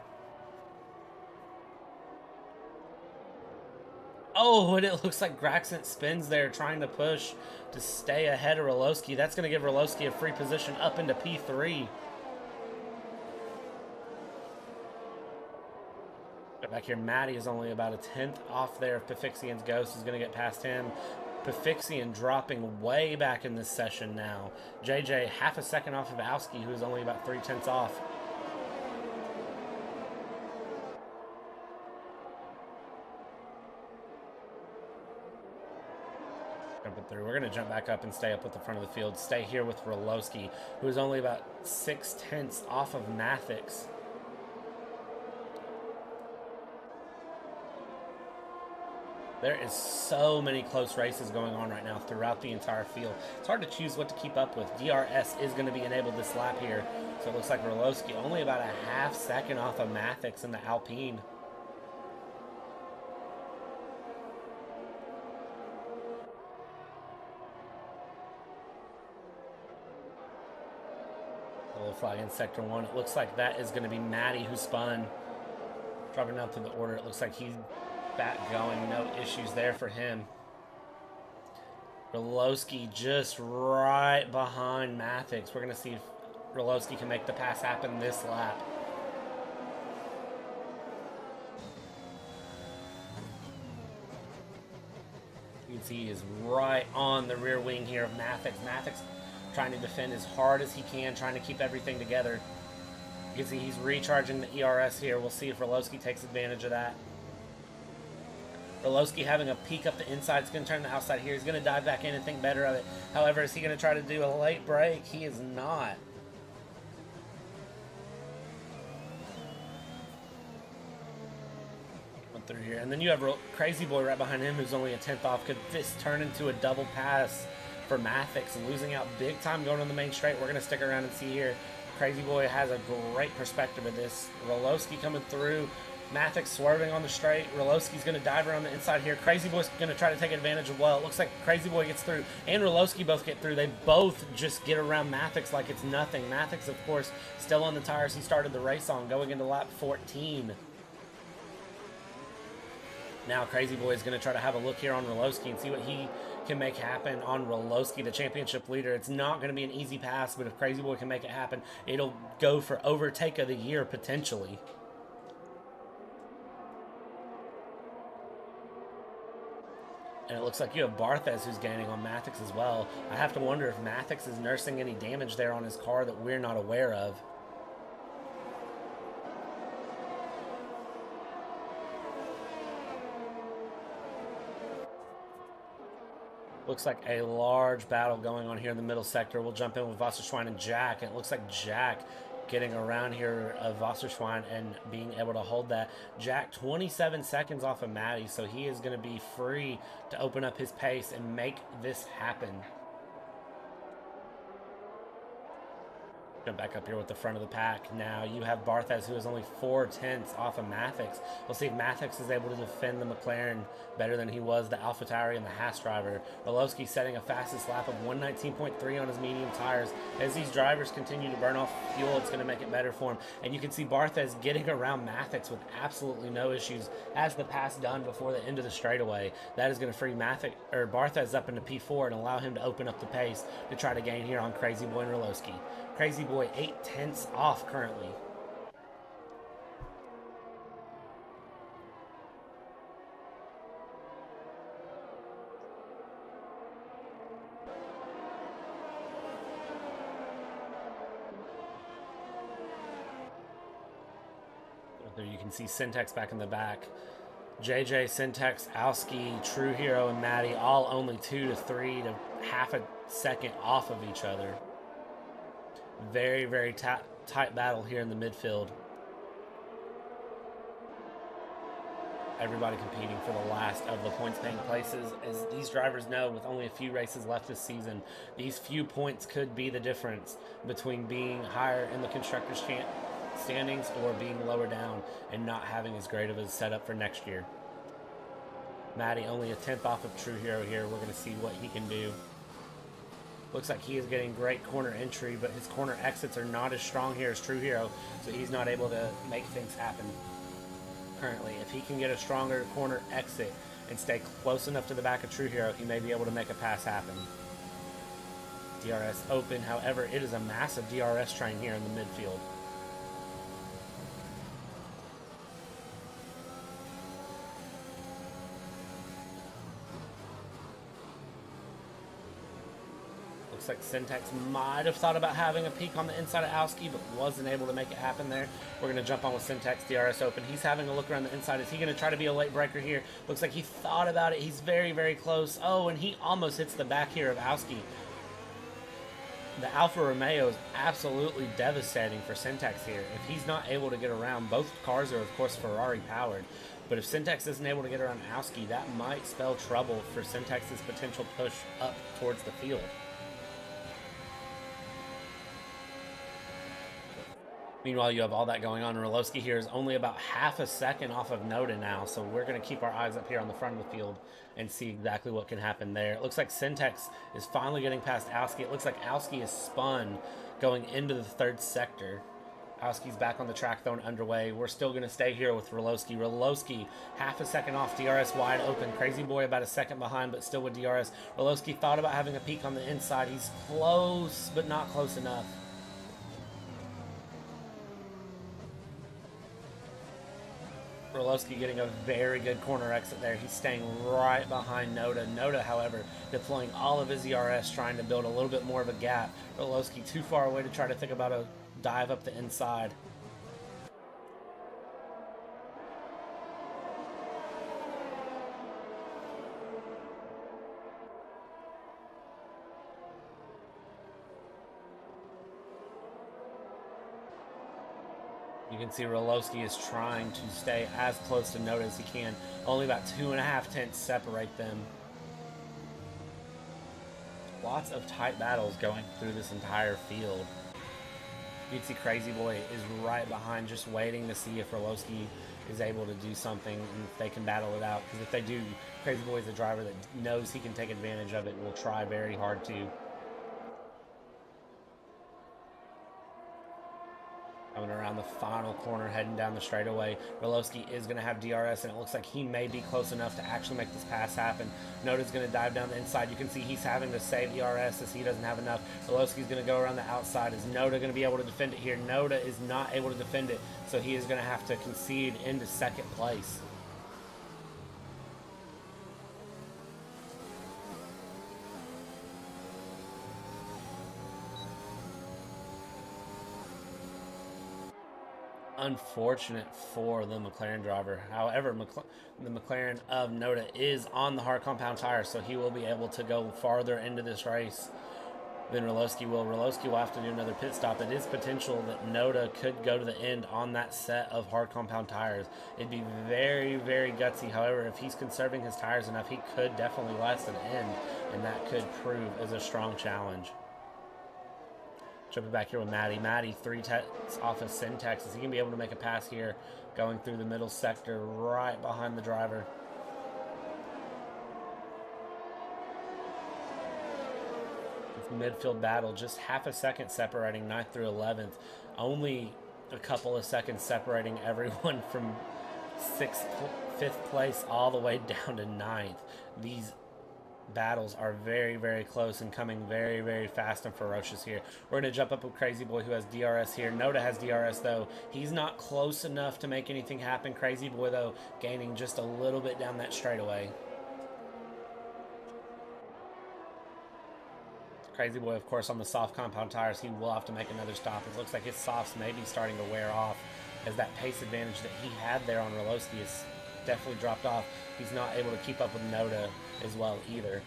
Oh, and it looks like Grackson spins there trying to push to stay ahead of Roloski. That's going to give Roloski a free position up into P3. Back here, Matty is only about a 10th off there. If Pefixian's Ghost is going to get past him. Pefixian dropping way back in this session now. JJ half a second off of Owski, who is only about 3/10 off. Jumping through. We're going to jump back up and stay up with the front of the field. Stay here with Roloski, who is only about 6/10 off of Mathix. There is so many close races going on right now throughout the entire field. It's hard to choose what to keep up with. DRS is going to be enabled this lap here. So it looks like Roloski only about a half second off of Mathix in the Alpine. A little flag in Sector 1. It looks like that is going to be Matty who spun. Dropping down through the order. It looks like he's back going, no issues there for him. Roloski just right behind Mathix. We're going to see if Roloski can make the pass happen this lap. You can see he is right on the rear wing here of Mathix. Mathix trying to defend as hard as he can, trying to keep everything together. You can see he's recharging the ERS here. We'll see if Roloski takes advantage of that. Roloski having a peek up the inside. He's going to turn the outside here. He's going to dive back in and think better of it. However, is he going to try to do a late break? He is not. Went through here. And then you have Crazy Boy right behind him who's only a 10th off. Could this turn into a double pass for Mathix and losing out big time going on the main straight? We're going to stick around and see here. Crazy Boy has a great perspective of this. Roloski coming through. Mathix swerving on the straight. Roloski's going to dive around the inside here. Crazy Boy's going to try to take advantage of well. It looks like Crazy Boy gets through and Roloski both get through. They both just get around Mathix like it's nothing. Mathix, of course, still on the tires he started the race on, going into lap 14. Now Crazy Boy is going to try to have a look here on Roloski and see what he can make happen on Roloski, the championship leader. It's not going to be an easy pass, but if Crazy Boy can make it happen, it'll go for overtake of the year potentially. And it looks like you have BartheZ who's gaining on Mathix as well. I have to wonder if Mathix is nursing any damage there on his car that we're not aware of. Looks like a large battle going on here in the middle sector. We'll jump in with Wasserschwein and Jack. And it looks like Jack getting around here of Wasserschwein and being able to hold that. Jack 27 seconds off of Matty, so he is going to be free to open up his pace and make this happen. Jump back up here with the front of the pack. Now you have BartheZ, who is only 4/10 off of Mathix. We'll see if Mathix is able to defend the McLaren better than he was the AlphaTauri and the Haas driver. Roloski setting a fastest lap of 119.3 on his medium tires. As these drivers continue to burn off fuel, it's going to make it better for him. And you can see BartheZ getting around Mathix with absolutely no issues. Has the pass done before the end of the straightaway. That is going to free BartheZ up into P4 and allow him to open up the pace to try to gain here on Crazy Boy and Roloski. Crazy Boy 8/10 off currently. There you can see Syntax back in the back. JJ, Syntax, Owski, TrueHERO, and Matty all only 2 to 3 to half a second off of each other. Very, very tight battle here in the midfield. Everybody competing for the last of the points-paying places. As these drivers know, with only a few races left this season, these few points could be the difference between being higher in the Constructors' standings or being lower down and not having as great of a setup for next year. Matty only a 10th off of TrueHERO here. We're going to see what he can do. Looks like he is getting great corner entry, but his corner exits are not as strong here as TrueHERO, so he's not able to make things happen currently. If he can get a stronger corner exit, and stay close enough to the back of TrueHERO, he may be able to make a pass happen. DRS open, however, it is a massive DRS train here in the midfield. Looks like Syntax might have thought about having a peek on the inside of Owski, but wasn't able to make it happen there. We're going to jump on with Syntax, DRS open. He's having a look around the inside. Is he going to try to be a late breaker here? Looks like he thought about it. He's very, very close. Oh, and he almost hits the back here of Owski. The Alfa Romeo is absolutely devastating for Syntax here. If he's not able to get around, both cars are, of course, Ferrari powered. But if Syntax isn't able to get around Owski, that might spell trouble for Syntax's potential push up towards the field. Meanwhile, you have all that going on. Roloski here is only about half a second off of Noda now, so we're going to keep our eyes up here on the front of the field and see exactly what can happen there. It looks like Syntax is finally getting past Owski. It looks like Owski is spun going into the third sector. Owski's back on the track, throwing underway. We're still going to stay here with Roloski. Roloski, half a second off, DRS wide open. Crazy Boy about a second behind, but still with DRS. Roloski thought about having a peek on the inside. He's close, but not close enough. Roloski getting a very good corner exit there. He's staying right behind Noda. Noda, however, deploying all of his ERS, trying to build a little bit more of a gap. Roloski too far away to try to think about a dive up the inside. You can see Roloski is trying to stay as close to Noda as he can. Only about 2.5 tenths separate them. Lots of tight battles going through this entire field. You can see Crazy Boy is right behind, just waiting to see if Roloski is able to do something and if they can battle it out. Because if they do, Crazy Boy is a driver that knows he can take advantage of it and will try very hard to. Coming around the final corner, heading down the straightaway. Roloski is going to have DRS, and it looks like he may be close enough to actually make this pass happen. Noda's going to dive down the inside. You can see he's having to save DRS as he doesn't have enough. Roloski's going to go around the outside. Is Noda going to be able to defend it here? Noda is not able to defend it, so he is going to have to concede into second place. Unfortunate for the McLaren driver. However, the McLaren of Noda is on the hard compound tire, so he will be able to go farther into this race than Roloski will. Roloski will have to do another pit stop. It is potential that Noda could go to the end on that set of hard compound tires. It'd be very, very gutsy. However, if he's conserving his tires enough, he could definitely last an end, and that could prove as a strong challenge. Jumping back here with Maddie. Maddie, 3 tenths off of Syntax. Is he going to be able to make a pass here? Going through the middle sector, right behind the driver. It's midfield battle. Just half a second separating 9th through 11th. Only a couple of seconds separating everyone from 5th place all the way down to 9th. These battles are very, very close and coming very, very fast and ferocious here. We're going to jump up with Crazy Boy, who has DRS here. Noda has DRS, though. He's not close enough to make anything happen. Crazy Boy, though, gaining just a little bit down that straightaway. Crazy Boy, of course, on the soft compound tires, he will have to make another stop. It looks like his softs may be starting to wear off, as that pace advantage that he had there on Roloski is definitely dropped off. He's not able to keep up with Noda as well either.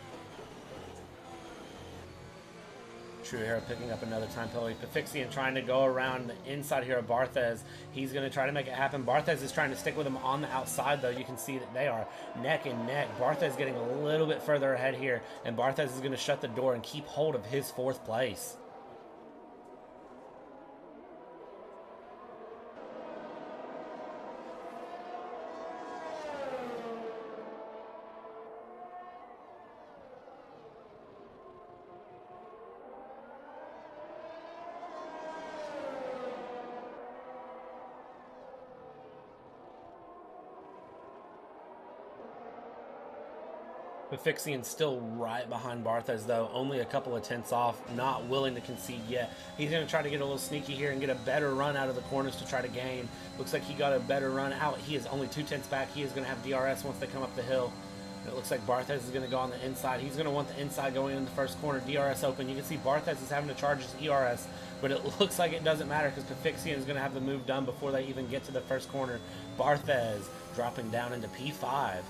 TrueHERO picking up another time penalty. Pefixian trying to go around the inside here of BartheZ. He's going to try to make it happen. BartheZ is trying to stick with him on the outside, though. You can see that they are neck and neck. BartheZ getting a little bit further ahead here, and BartheZ is going to shut the door and keep hold of his 4th place. Pefixian still right behind BartheZ, though, only a couple of tenths off, not willing to concede yet. He's going to try to get a little sneaky here and get a better run out of the corners to try to gain. Looks like he got a better run out. He is only 2 tenths back. He is going to have DRS once they come up the hill. It looks like BartheZ is going to go on the inside. He's going to want the inside going in the first corner. DRS open. You can see BartheZ is having to charge his ERS, but it looks like it doesn't matter because Pefixian is going to have the move done before they even get to the first corner. BartheZ dropping down into P5.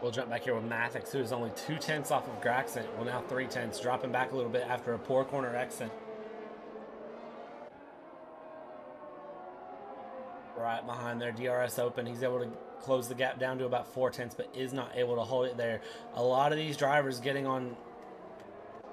We'll jump back here with Mathix, who is only 2 tenths off of Grackson. Well, now 3 tenths, dropping back a little bit after a poor corner exit. Right behind there, DRS open. He's able to close the gap down to about 4 tenths, but is not able to hold it there. A lot of these drivers getting on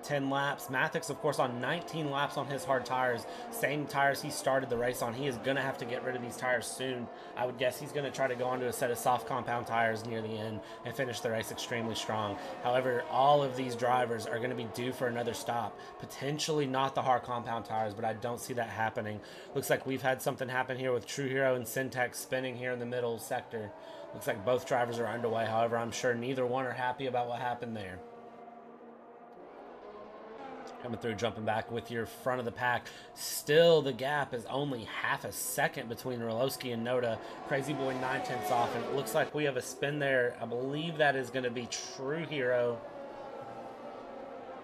10 laps. Mathix, of course, on 19 laps on his hard tires. Same tires he started the race on. He is going to have to get rid of these tires soon. I would guess he's going to try to go onto a set of soft compound tires near the end and finish the race extremely strong. However, all of these drivers are going to be due for another stop. Potentially not the hard compound tires, but I don't see that happening. Looks like we've had something happen here with TrueHERO and Syntex spinning here in the middle sector. Looks like both drivers are underway. However, I'm sure neither one are happy about what happened there. Coming through, jumping back with your front of the pack. Still, the gap is only half a second between Roloski and Noda. Crazy Boy 9 tenths off, and it looks like we have a spin there. I believe that is going to be TrueHERO,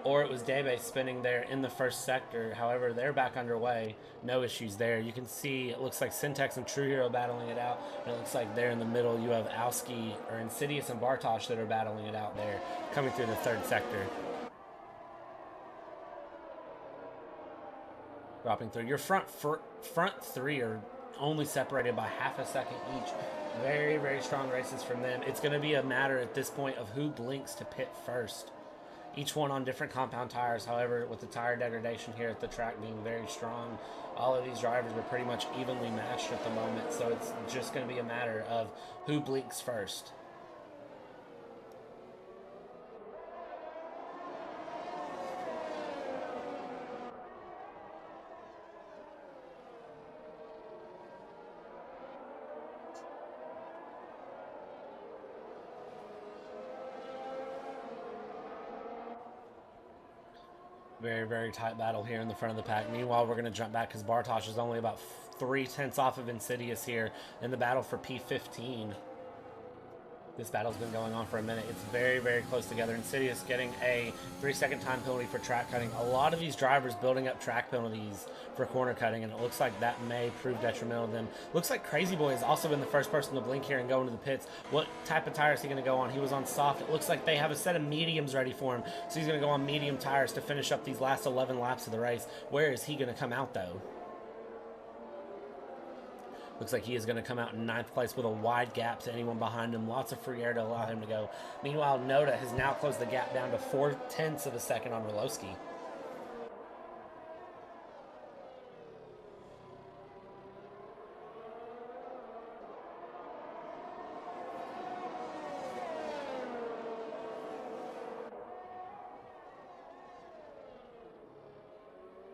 or it was Debe spinning there in the first sector. However, they're back underway. No issues there. You can see it looks like Syntex and TrueHERO battling it out, and it looks like there in the middle you have Alski, or Insidious and Bartosz that are battling it out there, coming through the third sector. Dropping through. Your front three are only separated by half a second each. Very, very strong races from them. It's going to be a matter at this point of who blinks to pit first. Each one on different compound tires. However, with the tire degradation here at the track being very strong, all of these drivers were pretty much evenly matched at the moment. So it's just going to be a matter of who blinks first. Very, very tight battle here in the front of the pack. Meanwhile, we're going to jump back because Bartosz is only about 3 tenths off of Insidious here in the battle for P15. This battle's been going on for a minute. It's very, very close together. Insidious getting a 3-second time penalty for track cutting. A lot of these drivers building up track penalties for corner cutting, and it looks like that may prove detrimental to them. Looks like Crazy Boy has also been the first person to blink here and go into the pits. What type of tires is he going to go on? He was on soft. It looks like they have a set of mediums ready for him, so he's going to go on medium tires to finish up these last 11 laps of the race. Where is he going to come out, though? Looks like he is going to come out in 9th place with a wide gap to anyone behind him. Lots of free air to allow him to go. Meanwhile, Noda has now closed the gap down to 4 tenths of a second on Roloski.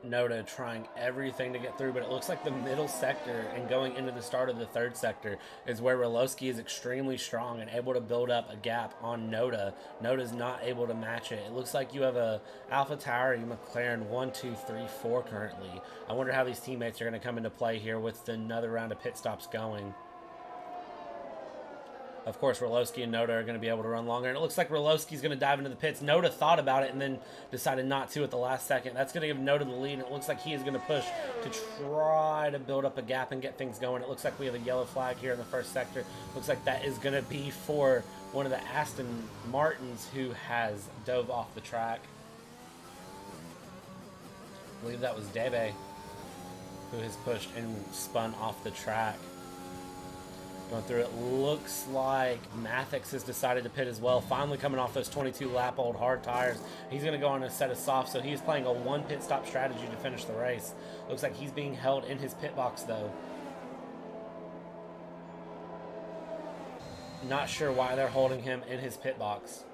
Noda trying everything to get through, but it looks like the middle sector and going into the start of the third sector is where Roloski is extremely strong and able to build up a gap on Noda. Noda's not able to match it. It looks like you have a Alpha Tauri McLaren 1, 2, 3, 4 currently. I wonder how these teammates are going to come into play here with another round of pit stops going. Of course, Roloski and Noda are going to be able to run longer. And it looks like Roloski's going to dive into the pits. Noda thought about it and then decided not to at the last second. That's going to give Noda the lead. And it looks like he is going to push to try to build up a gap and get things going. It looks like we have a yellow flag here in the first sector. Looks like that is going to be for one of the Aston Martins who has dove off the track. I believe that was Debe who has pushed and spun off the track. Going through it, looks like Mathix has decided to pit as well. Finally coming off those 22-lap-old hard tires. He's going to go on a set of soft, so he's playing a one pit stop strategy to finish the race. Looks like he's being held in his pit box, though. Not sure why they're holding him in his pit box.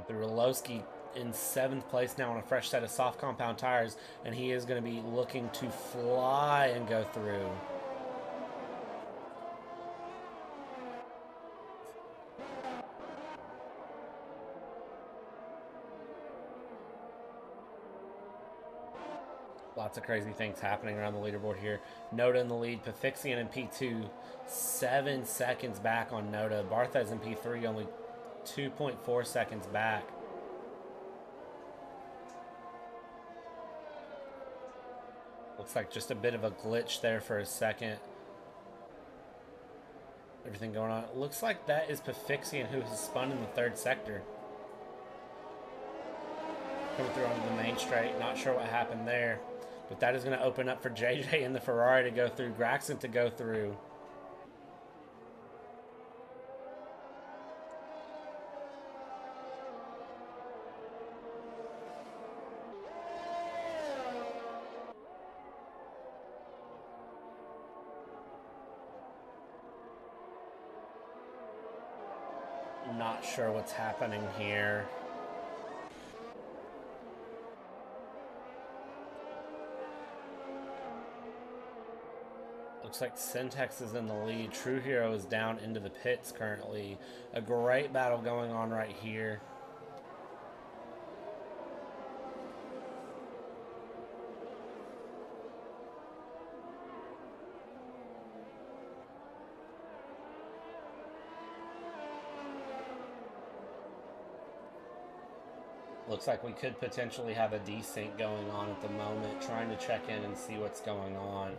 Through Roloski in 7th place now on a fresh set of soft compound tires, and he is going to be looking to fly and go through. Lots of crazy things happening around the leaderboard here. Noda in the lead. Pefixian in P2, 7 seconds back on Noda. BartheZ in P3, only 2.4 seconds back. Looks like just a bit of a glitch there for a second. Everything going on. It looks like that is Pefixian, who has spun in the 3rd sector. Coming through onto the main straight. Not sure what happened there. But that is going to open up for JJ in the Ferrari to go through. Grackson to go through. Not sure what's happening here. Looks like Syntax is in the lead. TrueHERO is down into the pits currently. A great battle going on right here. Looks like we could potentially have a desync going on at the moment. Trying to check in and see what's going on.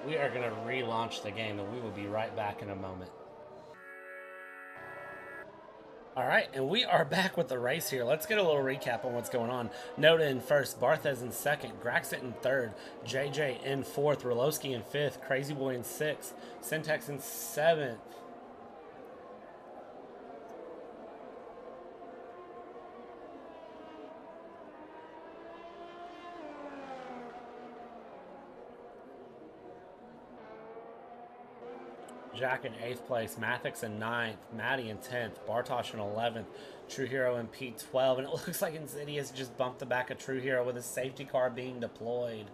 We are going to relaunch the game, and we will be right back in a moment. All right, and we are back with the race here. Let's get a little recap on what's going on. Noda in 1st, BartheZ in 2nd, Grackson in 3rd, JJ in 4th, Rolowski in 5th, Crazy Boy in 6th, Syntax in 7th. Jack in 8th place, Mathix in 9th, Maddie in 10th, Bartosh in 11th, TrueHERO in P12, and it looks like Insidious just bumped the back of TrueHERO with his safety car being deployed.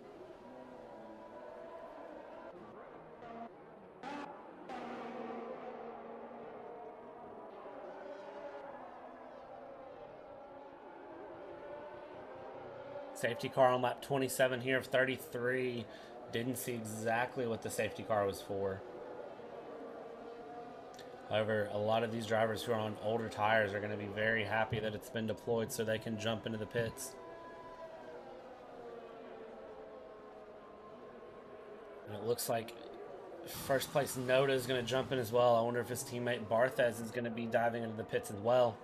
Safety car on lap 27 here of 33. Didn't see exactly what the safety car was for. However, a lot of these drivers who are on older tires are going to be very happy that it's been deployed so they can jump into the pits. And it looks like first place Noda is going to jump in as well. I wonder if his teammate BartheZ is going to be diving into the pits as well.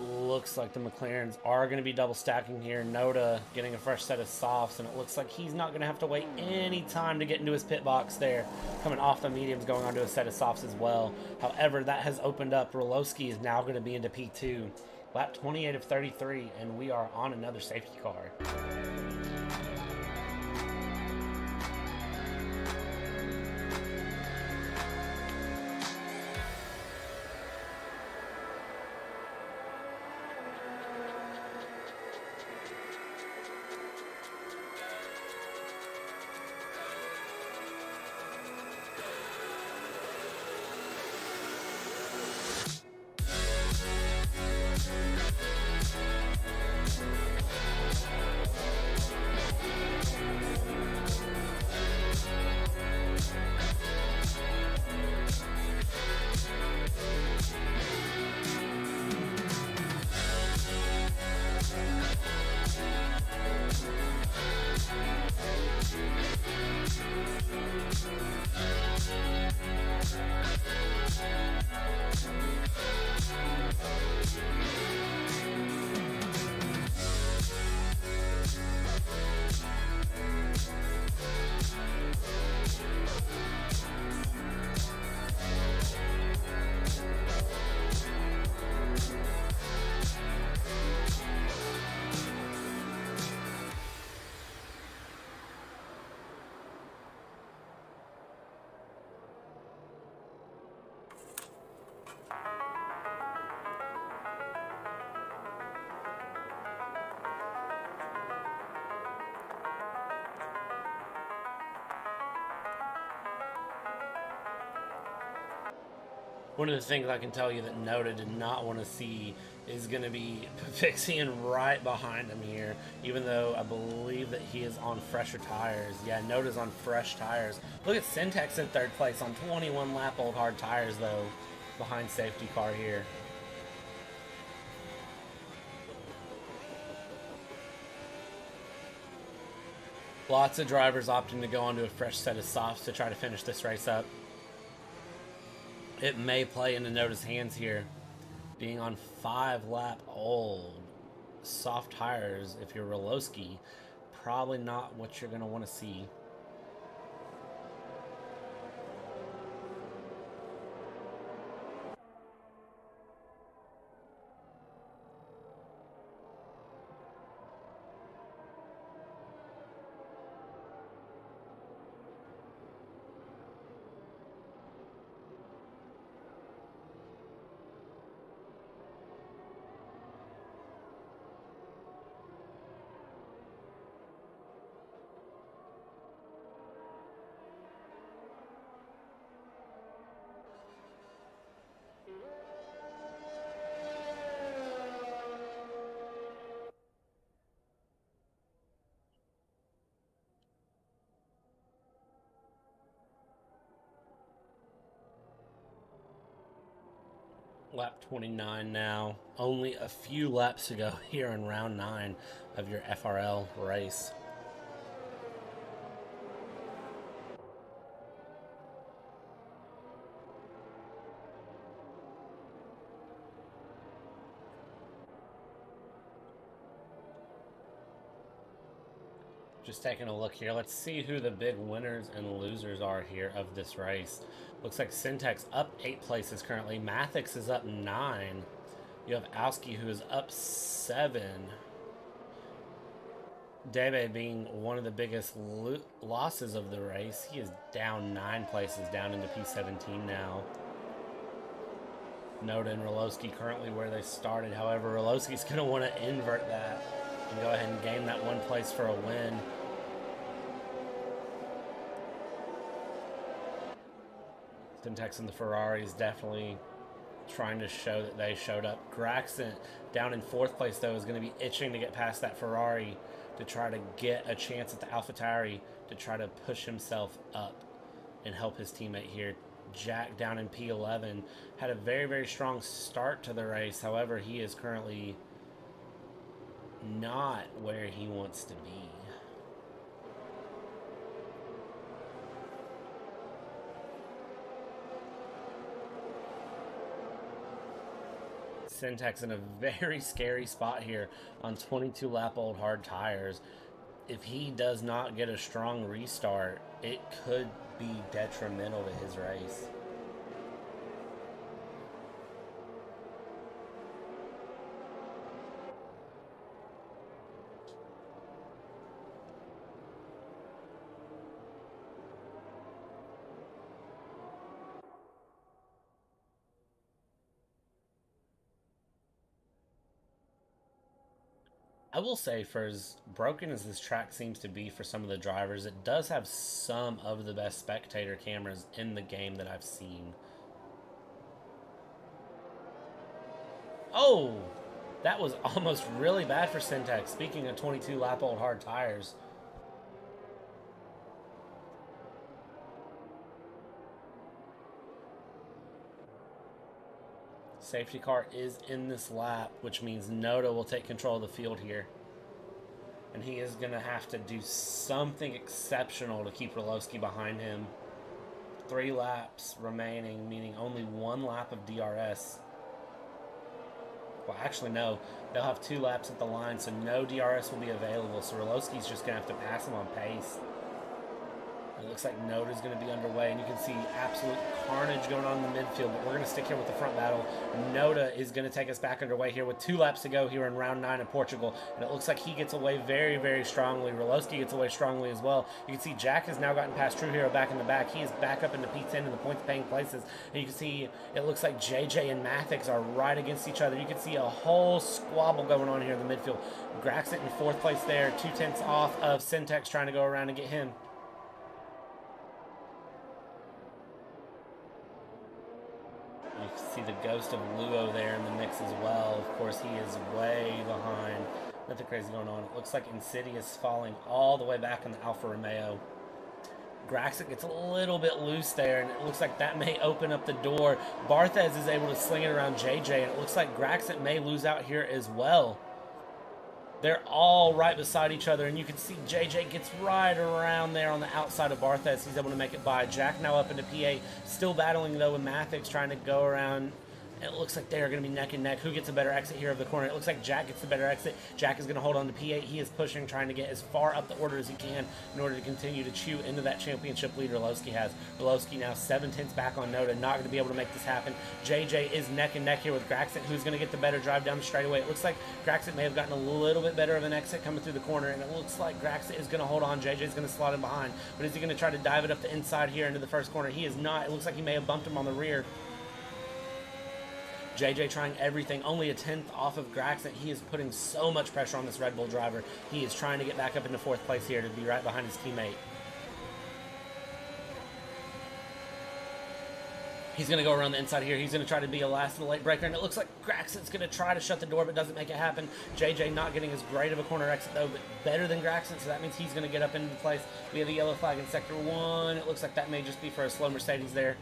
Looks like the McLarens are going to be double stacking here. Noda getting a fresh set of softs, and it looks like he's not going to have to wait any time to get into his pit box there. Coming off the mediums, going onto a set of softs as well. However, that has opened up. Rolowski is now going to be into P2. Lap 28 of 33, and we are on another safety car. One of the things I can tell you that Noda did not want to see is going to be Pefixian right behind him here, even though I believe that he is on fresher tires. Yeah, Noda's on fresh tires. Look at Syntax in third place on 21 lap old hard tires, though, behind safety car here. Lots of drivers opting to go onto a fresh set of softs to try to finish this race up. It may play into Noda's hands here, being on 5 lap old soft tires. If you're Rolowski, probably not what you're going to want to see. Lap 29 now. Only a few laps to go here in round 9 of your FRL race. Just taking a look here. Let's see who the big winners and losers are here of this race. Looks like Syntax up 8 places currently. Mathix is up 9. You have Owski, who is up 7. Debe being one of the biggest losses of the race. He is down 9 places, down into P17 now. Noda and Rolowski currently where they started. However, Rolowski's going to want to invert that and go ahead and gain that 1 place for a win. Syntax and the Ferrari is definitely trying to show that they showed up. Grackson down in 4th place, though, is going to be itching to get past that Ferrari to try to get a chance at the AlphaTauri to try to push himself up and help his teammate here Jack down in P11 had a very, very strong start to the race. However, he is currently not where he wants to be. Syntax in a very scary spot here on 22 lap old hard tires. If he does not get a strong restart, it could be detrimental to his race. I will say, for as broken as this track seems to be for some of the drivers, it does have some of the best spectator cameras in the game that I've seen. Oh, that was almost really bad for Syntax. Speaking of 22 lap old hard tires. Safety car is in this lap, which means Noda will take control of the field here. And he is going to have to do something exceptional to keep Roloski behind him. 3 laps remaining, meaning only 1 lap of DRS. Well, actually, no. They'll have 2 laps at the line, so no DRS will be available. So Roloski's just going to have to pass him on pace. It looks like Noda's going to be underway, and you can see absolute carnage going on in the midfield, but we're going to stick here with the front battle. Noda is going to take us back underway here with 2 laps to go here in round 9 in Portugal, and it looks like he gets away very, very strongly. Roloski gets away strongly as well. You can see Jack has now gotten past TrueHERO back in the back. He is back up into P10 in the points-paying places, and you can see it looks like JJ and Mathix are right against each other. You can see a whole squabble going on here in the midfield. Grackson in 4th place there, 2/10 off of Syntax trying to go around and get him. You can see the ghost of Luo there in the mix as well. Of course, he is way behind. Nothing crazy going on. It looks like Insidious falling all the way back in the Alfa Romeo. Grackson gets a little bit loose there, and it looks like that may open up the door. BartheZ is able to sling it around JJ, and it looks like Grackson may lose out here as well. They're all right beside each other, and you can see JJ gets right around there on the outside of BartheZ. He's able to make it by. Jack now up into P8, still battling, though, with Mathix trying to go around. It looks like they're going to be neck and neck. Who gets a better exit here of the corner? It looks like Jack gets the better exit. Jack is going to hold on to P8. He is pushing, trying to get as far up the order as he can in order to continue to chew into that championship lead Roloski has. Roloski now 7/10 back on Noda. Not going to be able to make this happen. JJ is neck and neck here with Grackson, who's going to get the better drive down the straightaway. It looks like Grackson may have gotten a little bit better of an exit coming through the corner, and it looks like Grackson is going to hold on. JJ is going to slot him behind. But is he going to try to dive it up the inside here into the first corner? He is not. It looks like he may have bumped him on the rear. JJ trying everything, only a 10th off of Grackson. He is putting so much pressure on this Red Bull driver. He is trying to get back up into 4th place here to be right behind his teammate. He's going to go around the inside here. He's going to try to be a last and a late breaker, and it looks like Grackson's going to try to shut the door, but doesn't make it happen. JJ not getting as great of a corner exit, though, but better than Grackson, so that means he's going to get up into place. We have a yellow flag in Sector 1. It looks like that may just be for a slow Mercedes there.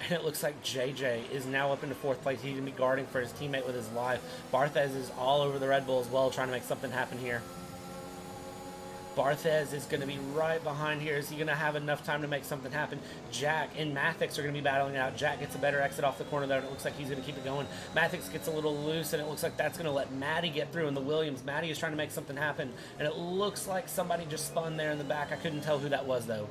And it looks like JJ is now up into 4th place. He's going to be guarding for his teammate with his life. BartheZ is all over the Red Bull as well, trying to make something happen here. BartheZ is going to be right behind here. Is he going to have enough time to make something happen? Jack and Mathix are going to be battling it out. Jack gets a better exit off the corner there, and it looks like he's going to keep it going. Mathix gets a little loose, and it looks like that's going to let Maddie get through in the Williams. Maddie is trying to make something happen, and it looks like somebody just spun there in the back. I couldn't tell who that was, though.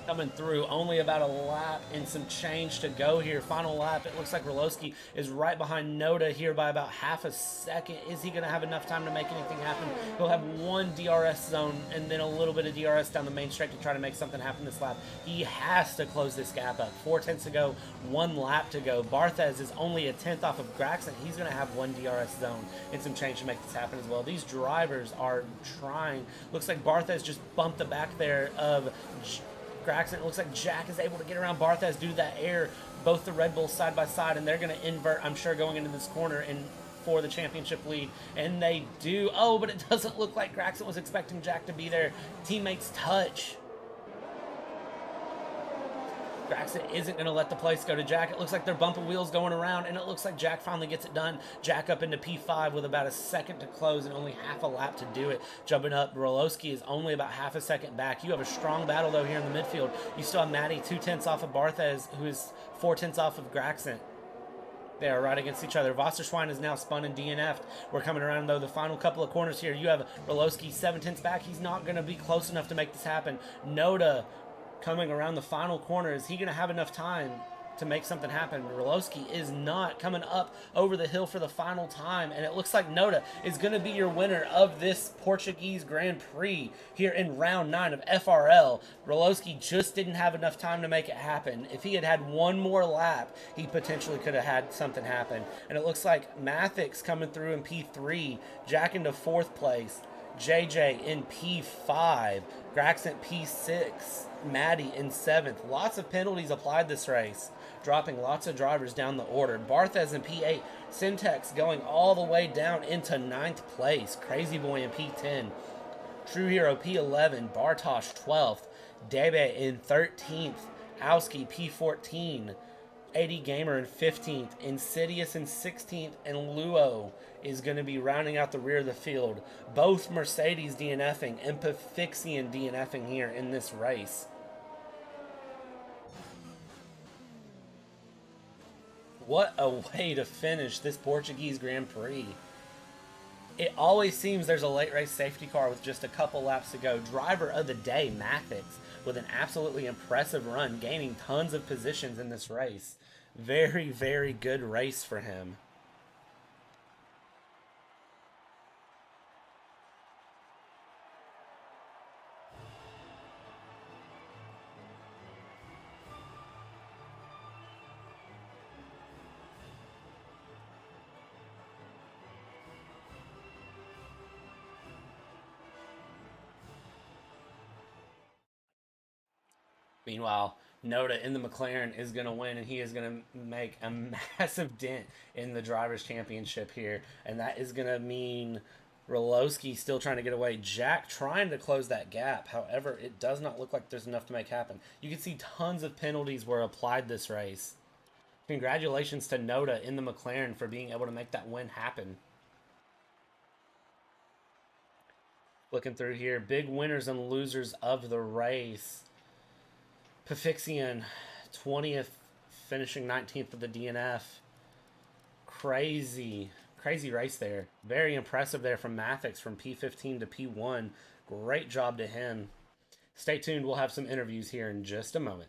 Coming through, only about a lap and some change to go here. Final lap. It looks like Roloski is right behind Noda here by about half a second. Is he going to have enough time to make anything happen? He'll have 1 DRS zone and then a little bit of DRS down the main straight to try to make something happen this lap. He has to close this gap up. 4/10 to go, 1 lap to go. BartheZ is only a 10th off of Grackson. He's going to have 1 DRS zone and some change to make this happen as well. These drivers are trying. Looks like BartheZ just bumped the back there of Grackson. It looks like Jack is able to get around BartheZ due to that air. Both the Red Bulls side by side, and they're going to invert, I'm sure, going into this corner and for the championship lead. And they do. Oh, but it doesn't look like Grackson was expecting Jack to be there. Teammates touch. Grackson isn't going to let the place go to Jack. It looks like they're bumping wheels going around, and it looks like Jack finally gets it done. Jack up into P5 with about a second to close and only half a lap to do it. Jumping up, Rolowski is only about half a second back. You have a strong battle, though, here in the midfield. You still have Maddie 2/10 off of BartheZ, who is 4/10 off of Grackson. They are right against each other. Wasserschwein is now spun and DNF'd. We're coming around, though, the final couple of corners here. You have Rolowski 7/10 back. He's not going to be close enough to make this happen. Noda coming around the final corner. Is he going to have enough time to make something happen? Rolowski is not coming up over the hill for the final time, and it looks like Noda is going to be your winner of this Portuguese Grand Prix here in round 9 of FRL. Rolowski just didn't have enough time to make it happen. If he had had one more lap, he potentially could have had something happen. And it looks like Mathix coming through in P3, Jack into 4th place, JJ in P5, Grackson P6, Maddie in 7th. Lots of penalties applied this race, dropping lots of drivers down the order. BartheZ in P8, Syntex going all the way down into 9th place, Crazy Boy in P10, TrueHERO P11, Bartosh 12th, Debe in 13th, Owski P14, 80 Gamer in 15th, Insidious in 16th, and Luo is going to be rounding out the rear of the field. Both Mercedes DNFing and Pefixian DNFing here in this race. What a way to finish this Portuguese Grand Prix. It always seems there's a late race safety car with just a couple laps to go. Driver of the day, Mathix, with an absolutely impressive run, gaining tons of positions in this race. Very, very good race for him. Meanwhile, Noda in the McLaren is going to win, and he is going to make a massive dent in the Drivers' Championship here. And that is going to mean Rolowski still trying to get away. Jack trying to close that gap. However, it does not look like there's enough to make happen. You can see tons of penalties were applied this race. Congratulations to Noda in the McLaren for being able to make that win happen. Looking through here, big winners and losers of the race. Pefixian, 20th, finishing 19th of the DNF. Crazy race there. Very impressive there from Mathix from P15 to P1. Great job to him. Stay tuned. We'll have some interviews here in just a moment.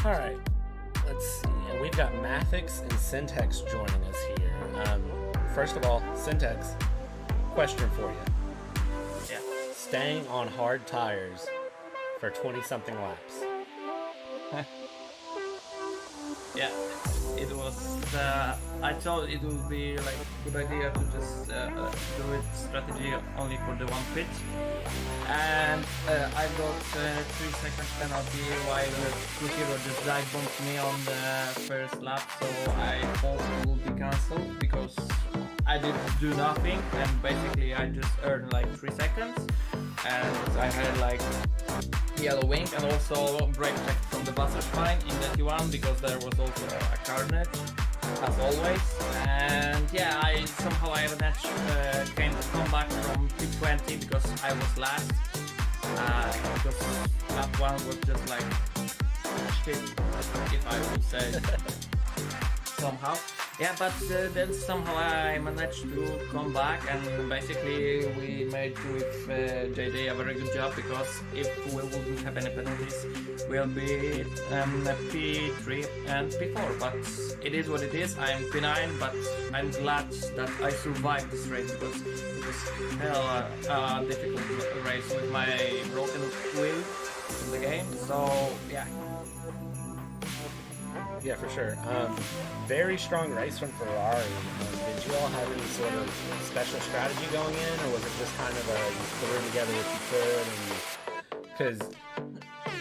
Alright, let's see. And we've got Mathix and Syntax joining us here. First of all, Syntax, question for you. Yeah. Staying on hard tires for 20-something laps. Yeah, it was. I thought it would be like a good idea to just do it strategy only for the one pit, and I got 3-second penalty while TrueHERO just dive bombed me on the first lap. So I hope it will be cancelled because I didn't do nothing, and basically I just earned like 3 seconds, and I had like yellow wing and also brake check from the BartheZ in that one because there was also a carnage as always. And yeah, I somehow managed came to come back from P20 because I was last, because that one was just like shit, if I would say somehow. Yeah, but then somehow I managed to come back, and basically we made with JD a very good job, because if we wouldn't have any penalties, we'll be P3 and P4, but it is what it is. I'm P9, but I'm glad that I survived this race, because it was hell a difficult race with my broken wheel in the game, so yeah. Yeah, for sure. Very strong race from Ferrari. Did you all have any sort of special strategy going in, or was it just kind of you threw together what you could? Because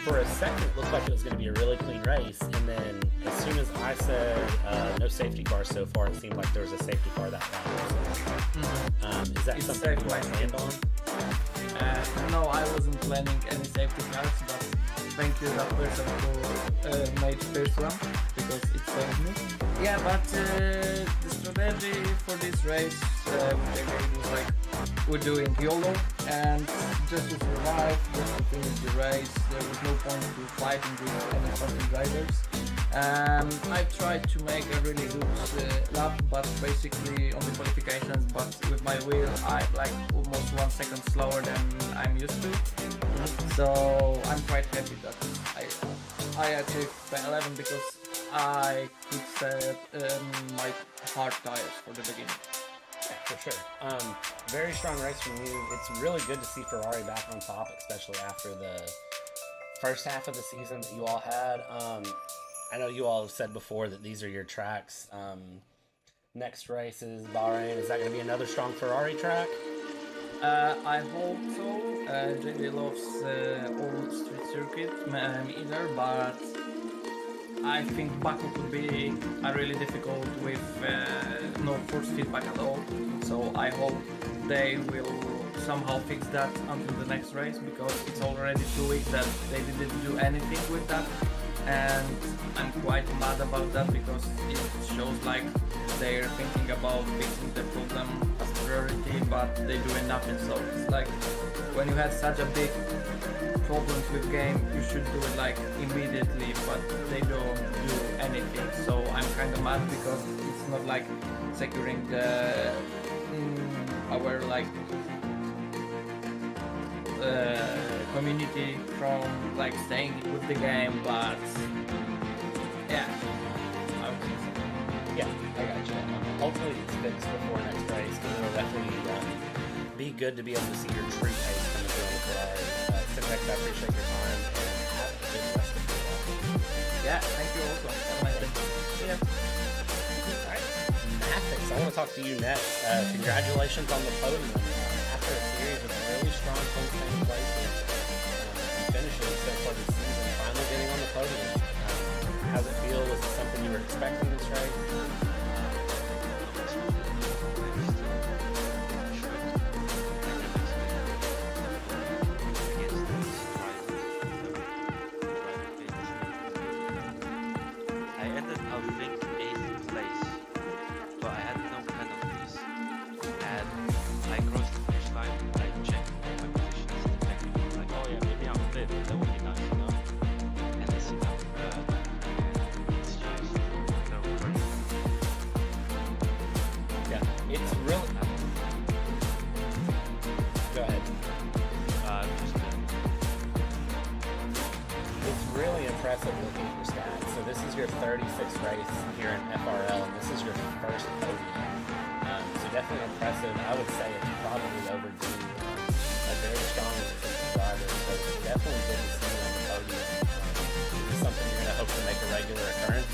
for a second it looked like it was going to be a really clean race, and then as soon as I said no safety car so far, it seemed like there was a safety car that lap. Is that something you guys planned on? No, I wasn't planning any safety cars, but thank you that person who made first one, because it saved me. Yeah, but the strategy for this race was like, we're doing YOLO, and just to survive, just to finish the race. There was no point to fighting with any fucking drivers. I tried to make a really good lap, but basically on the qualifications, but with my wheel I like almost 1 second slower than I'm used to. So I'm quite happy that I achieved P11, because I could set my hard tires for the beginning. Yeah, for sure. Very strong race from you. It's really good to see Ferrari back on top, especially after the first half of the season that you all had. I know you all have said before that these are your tracks. Next race is Bahrain. Is that going to be another strong Ferrari track? I hope so. JJ loves old street circuit either, but I think Baku could be really difficult with no force feedback at all. So I hope they will somehow fix that until the next race, because it's already 2 weeks that they didn't do anything with that, and I'm quite mad about that, because it shows like they're thinking about fixing the problem as priority, but they're doing nothing. So it's like, when you had such a big problems with game, you should do it like immediately, but they don't do anything. So I'm kind of mad, because it's not like securing the our like community from like staying with the game, but yeah. Yeah, I got you. Hopefully it's fixed before next race, because it'll definitely be good to be able to see your tree pace coming through on the Ferrari. Syntax, I appreciate your time, and have a good rest of the day. Yeah, thank you also. Have a nice day. Yeah. Alright, Mathix, I want to talk to you next. Congratulations on the podium. After a series of really strong close places, finishing so far this season, finally getting on the podium. How's it feel? Was it something you were expecting this race? I ended up think 8th place, but I had no penalties, and I crossed the finish line. I checked my positions technically, like, oh yeah, maybe I'm 5th, that would be nice, you know? And I see that it's just no work. Yeah, it's really... Go ahead. Just It's really impressive looking at your stats. 36th race here in FRL, and this is your first podium. So definitely impressive. I would say it's probably overdue. A very strong and consistent driver, so definitely good to see you on the podium. Is this something you're going to hope to make a regular occurrence?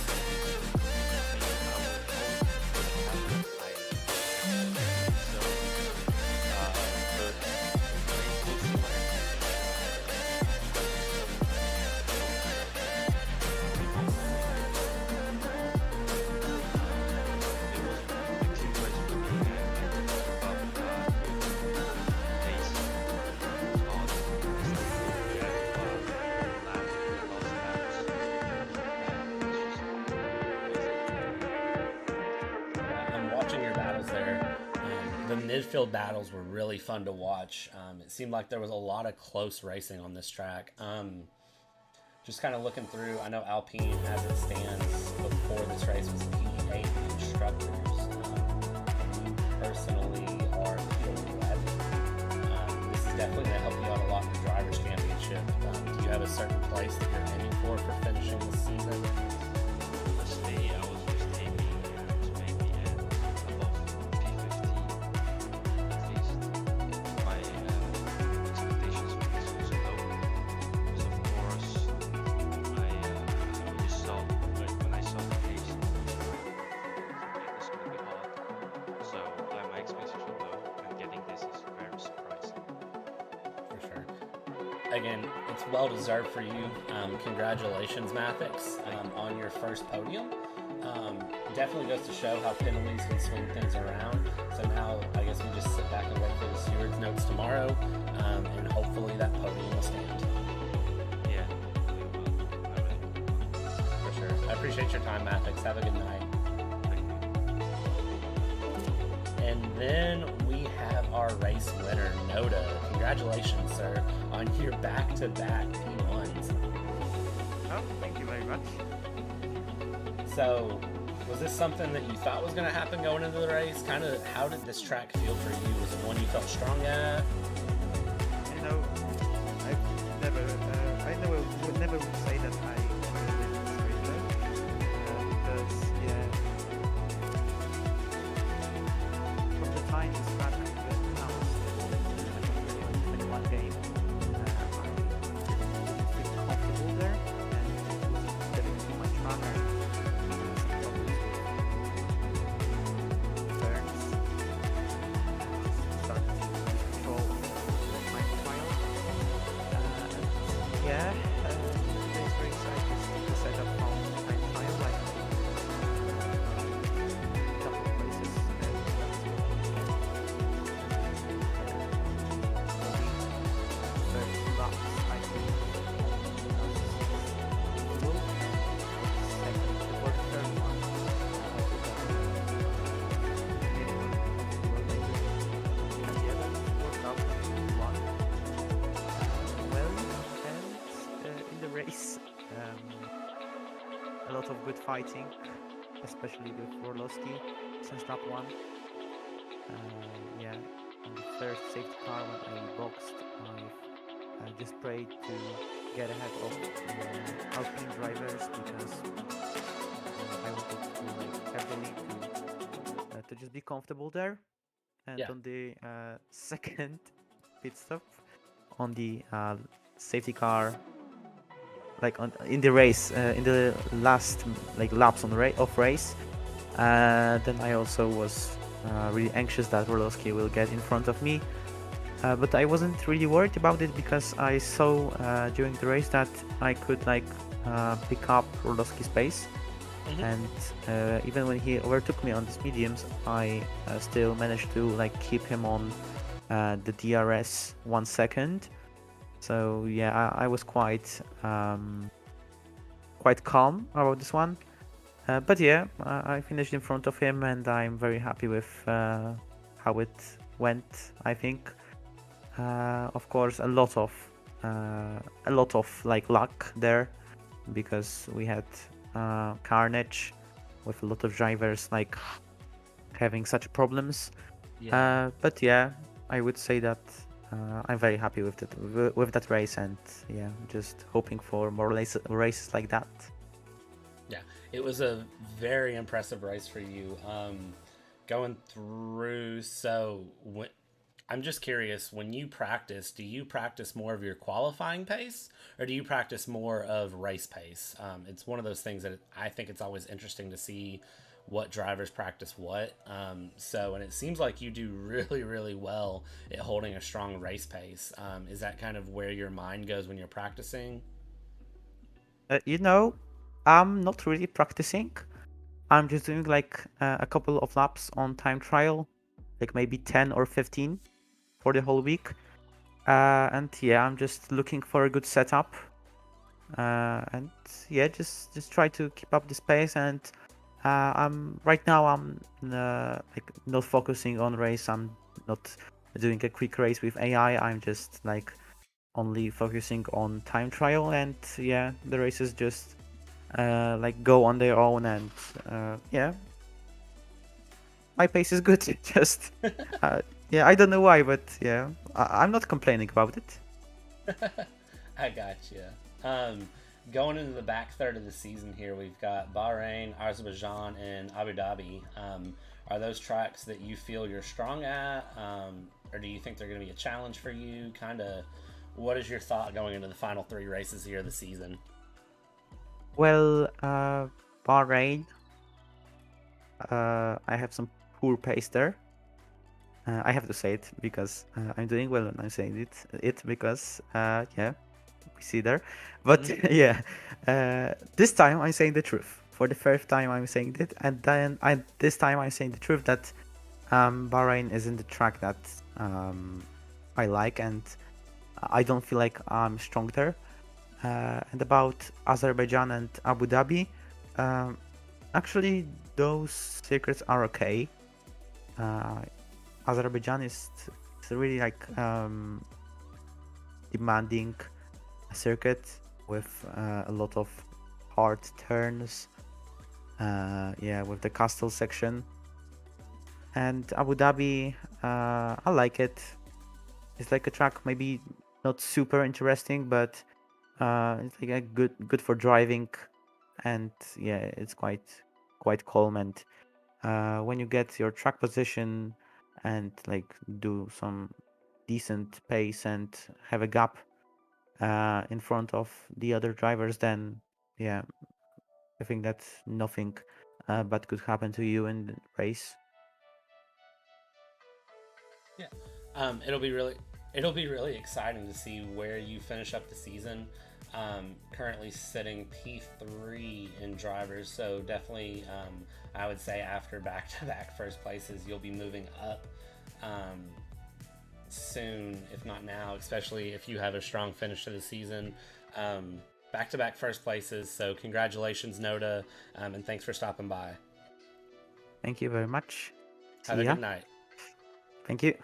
The midfield battles were really fun to watch. It seemed like there was a lot of close racing on this track. Just kind of looking through, I know Alpine, as it stands, before this race was P8 instructors. You personally are P11. This is definitely going to help you out a lot in the Drivers' Championship. Do you have a certain place that you're aiming for finishing this season? Honestly, I was just aiming to maybe above P15 at least. My expectations for this was low, because of course I just saw, like when I saw the pace, it was going to be hard. So my expectations were low, and getting this is very surprising. For sure. Again, it's well deserved for you. Congratulations, Mathix, on your first podium. Definitely goes to show how penalties can swing things around. So now I guess we just sit back and wait for the Stewards Notes tomorrow, and hopefully that podium will stand. Yeah, it will. I really will. For sure. I appreciate your time, Mathix. Have a good night. Thank you. And then we have our race winner, Noda. Congratulations, sir, on your back-to-back P1s. Oh, thank you very much. So, was this something that you thought was going to happen going into the race? Kind of, how did this track feel for you? Was it one you felt strong at? You know, I would never say that I win this race, because from the time this track was announced, in one game, I didn't feel comfortable there, and it wasn't getting too much runner. A lot of good fighting, especially with Frl S3 since that one. Yeah, on the first safety car when I boxed, I just prayed to get ahead of Alpine drivers, because I wanted to have the lead to just be comfortable there. And on the second pit stop, on the safety car, in the race, in the last laps on the race, then I also was really anxious that Frl S3 will get in front of me, but I wasn't really worried about it, because I saw during the race that I could pick up Frl S3's pace, and even when he overtook me on these mediums, I still managed to keep him on the DRS 1 second. So yeah, I was quite calm about this one, but yeah, I finished in front of him, and I'm very happy with how it went. I think, of course, a lot of luck there, because we had carnage with a lot of drivers having such problems. But yeah, I would say that I'm very happy with that race, and yeah, just hoping for more races like that. Yeah, It was a very impressive race for you. Going through, I'm just curious, when you practice, do you practice more of your qualifying pace or do you practice more of race pace? It's one of those things that I think it's always interesting to see what drivers practice what. And it seems like you do really, really well at holding a strong race pace. Is that kind of where your mind goes when you're practicing? I'm not really practicing. I'm just doing like a couple of laps on time trial, like maybe 10 or 15 for the whole week. And yeah, I'm just looking for a good setup. And yeah, just try to keep up this pace. And I'm right now I'm like not focusing on race. I'm not doing a quick race with AI. I'm just like only focusing on time trial. And yeah, the races just like go on their own. And yeah, my pace is good. Just yeah, I don't know why, but yeah, I'm not complaining about it. I got you. Going into the back third of the season here, we've got Bahrain, Azerbaijan, and Abu Dhabi. Are those tracks that you feel you're strong at, or do you think they're going to be a challenge for you? Kind of, what is your thought going into the final 3 races here of the season? Well, Bahrain, I have some poor pace there. I have to say it because I'm doing well and I'm saying it because yeah, we see there. But yeah, this time I'm saying the truth. For the first time I'm saying it, and then this time I'm saying the truth that Bahrain isn't the track that I like, and I don't feel like I'm strong there. And about Azerbaijan and Abu Dhabi, actually those circuits are okay. Azerbaijan is really like demanding circuit with a lot of hard turns. Yeah, with the castle section. And Abu Dhabi, I like it. It's like a track maybe not super interesting, but it's like a good for driving, and yeah, it's quite calm. And when you get your track position and like do some decent pace and have a gap in front of the other drivers, then yeah, I think that nothing bad could happen to you in the race. Yeah, it'll be really exciting to see where you finish up the season. Currently sitting P3 in drivers, so definitely I would say after back-to-back first places, you'll be moving up soon, if not now, especially if you have a strong finish to the season. Back-to-back first places, so congratulations, Noda, and thanks for stopping by. Thank you very much. Have a good night. Thank you.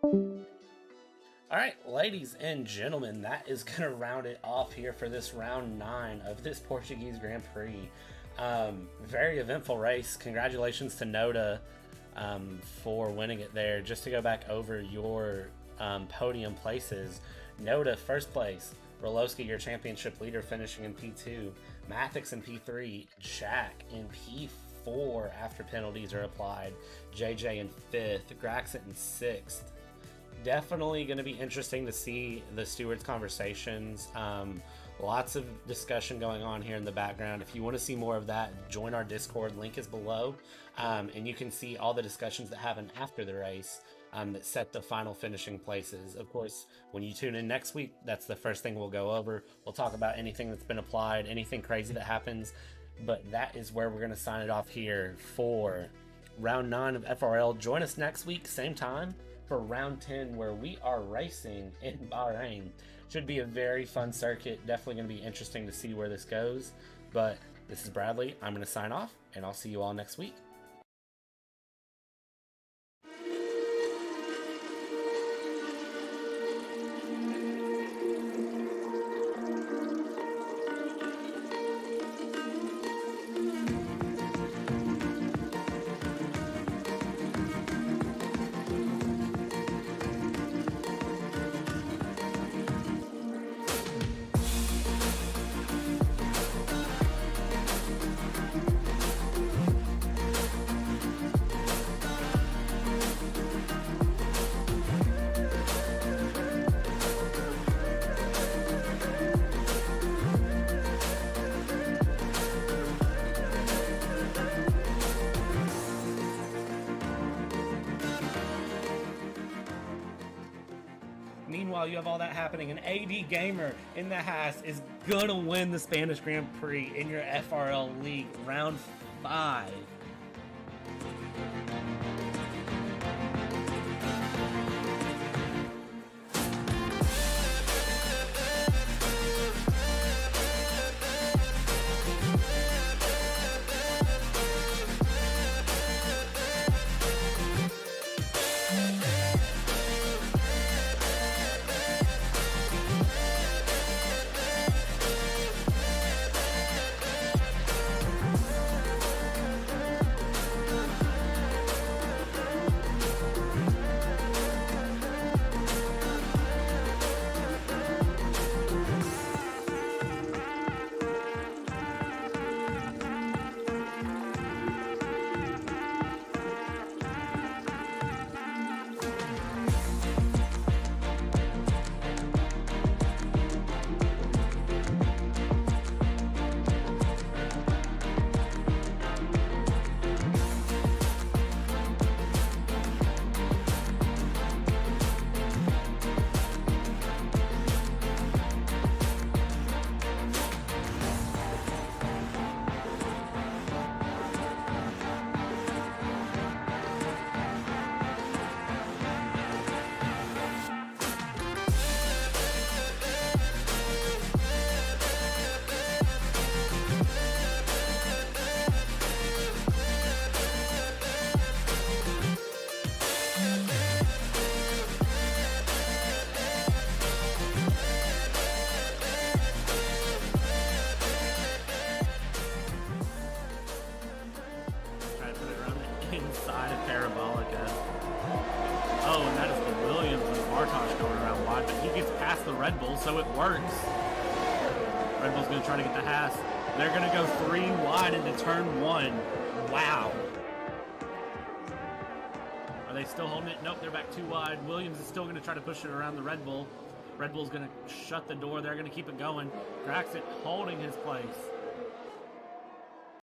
All right, ladies and gentlemen, that is going to round it off here for this round 9 of this Portuguese Grand Prix. Very eventful race. Congratulations to Noda for winning it there. Just to go back over your podium places, Noda, first place. Rolowski, your championship leader, finishing in P2. Mathix in P3. Jack in P4 after penalties are applied. JJ in 5th. Grackson in 6th. Definitely going to be interesting to see the stewards conversations. Lots of discussion going on here in the background. If you want to see more of that, join our Discord. Link is below. And you can see all the discussions that happen after the race that set the final finishing places. Of course, when you tune in next week, that's the first thing we'll go over. We'll talk about anything that's been applied, anything crazy that happens. But that is where we're going to sign it off here for round 9 of FRL. Join us next week, same time, for round 10, where we are racing in Bahrain. Should be a very fun circuit. Definitely going to be interesting to see where this goes. But this is Bradley. I'm going to sign off, and I'll see you all next week. while you have all that happening, an AD Gamer in the Haas is gonna win the Spanish Grand Prix in your FRL League, round 5. Inside of Parabolica. Oh, and that is the Williams with Bartosz going around wide, but he gets past the Red Bull, so it works. Red Bull's going to try to get the Haas. They're going to go 3 wide into turn 1. Wow. Are they still holding it? Nope, they're back 2 wide. Williams is still going to try to push it around the Red Bull. Red Bull's going to shut the door. They're going to keep it going. Grackson holding his place.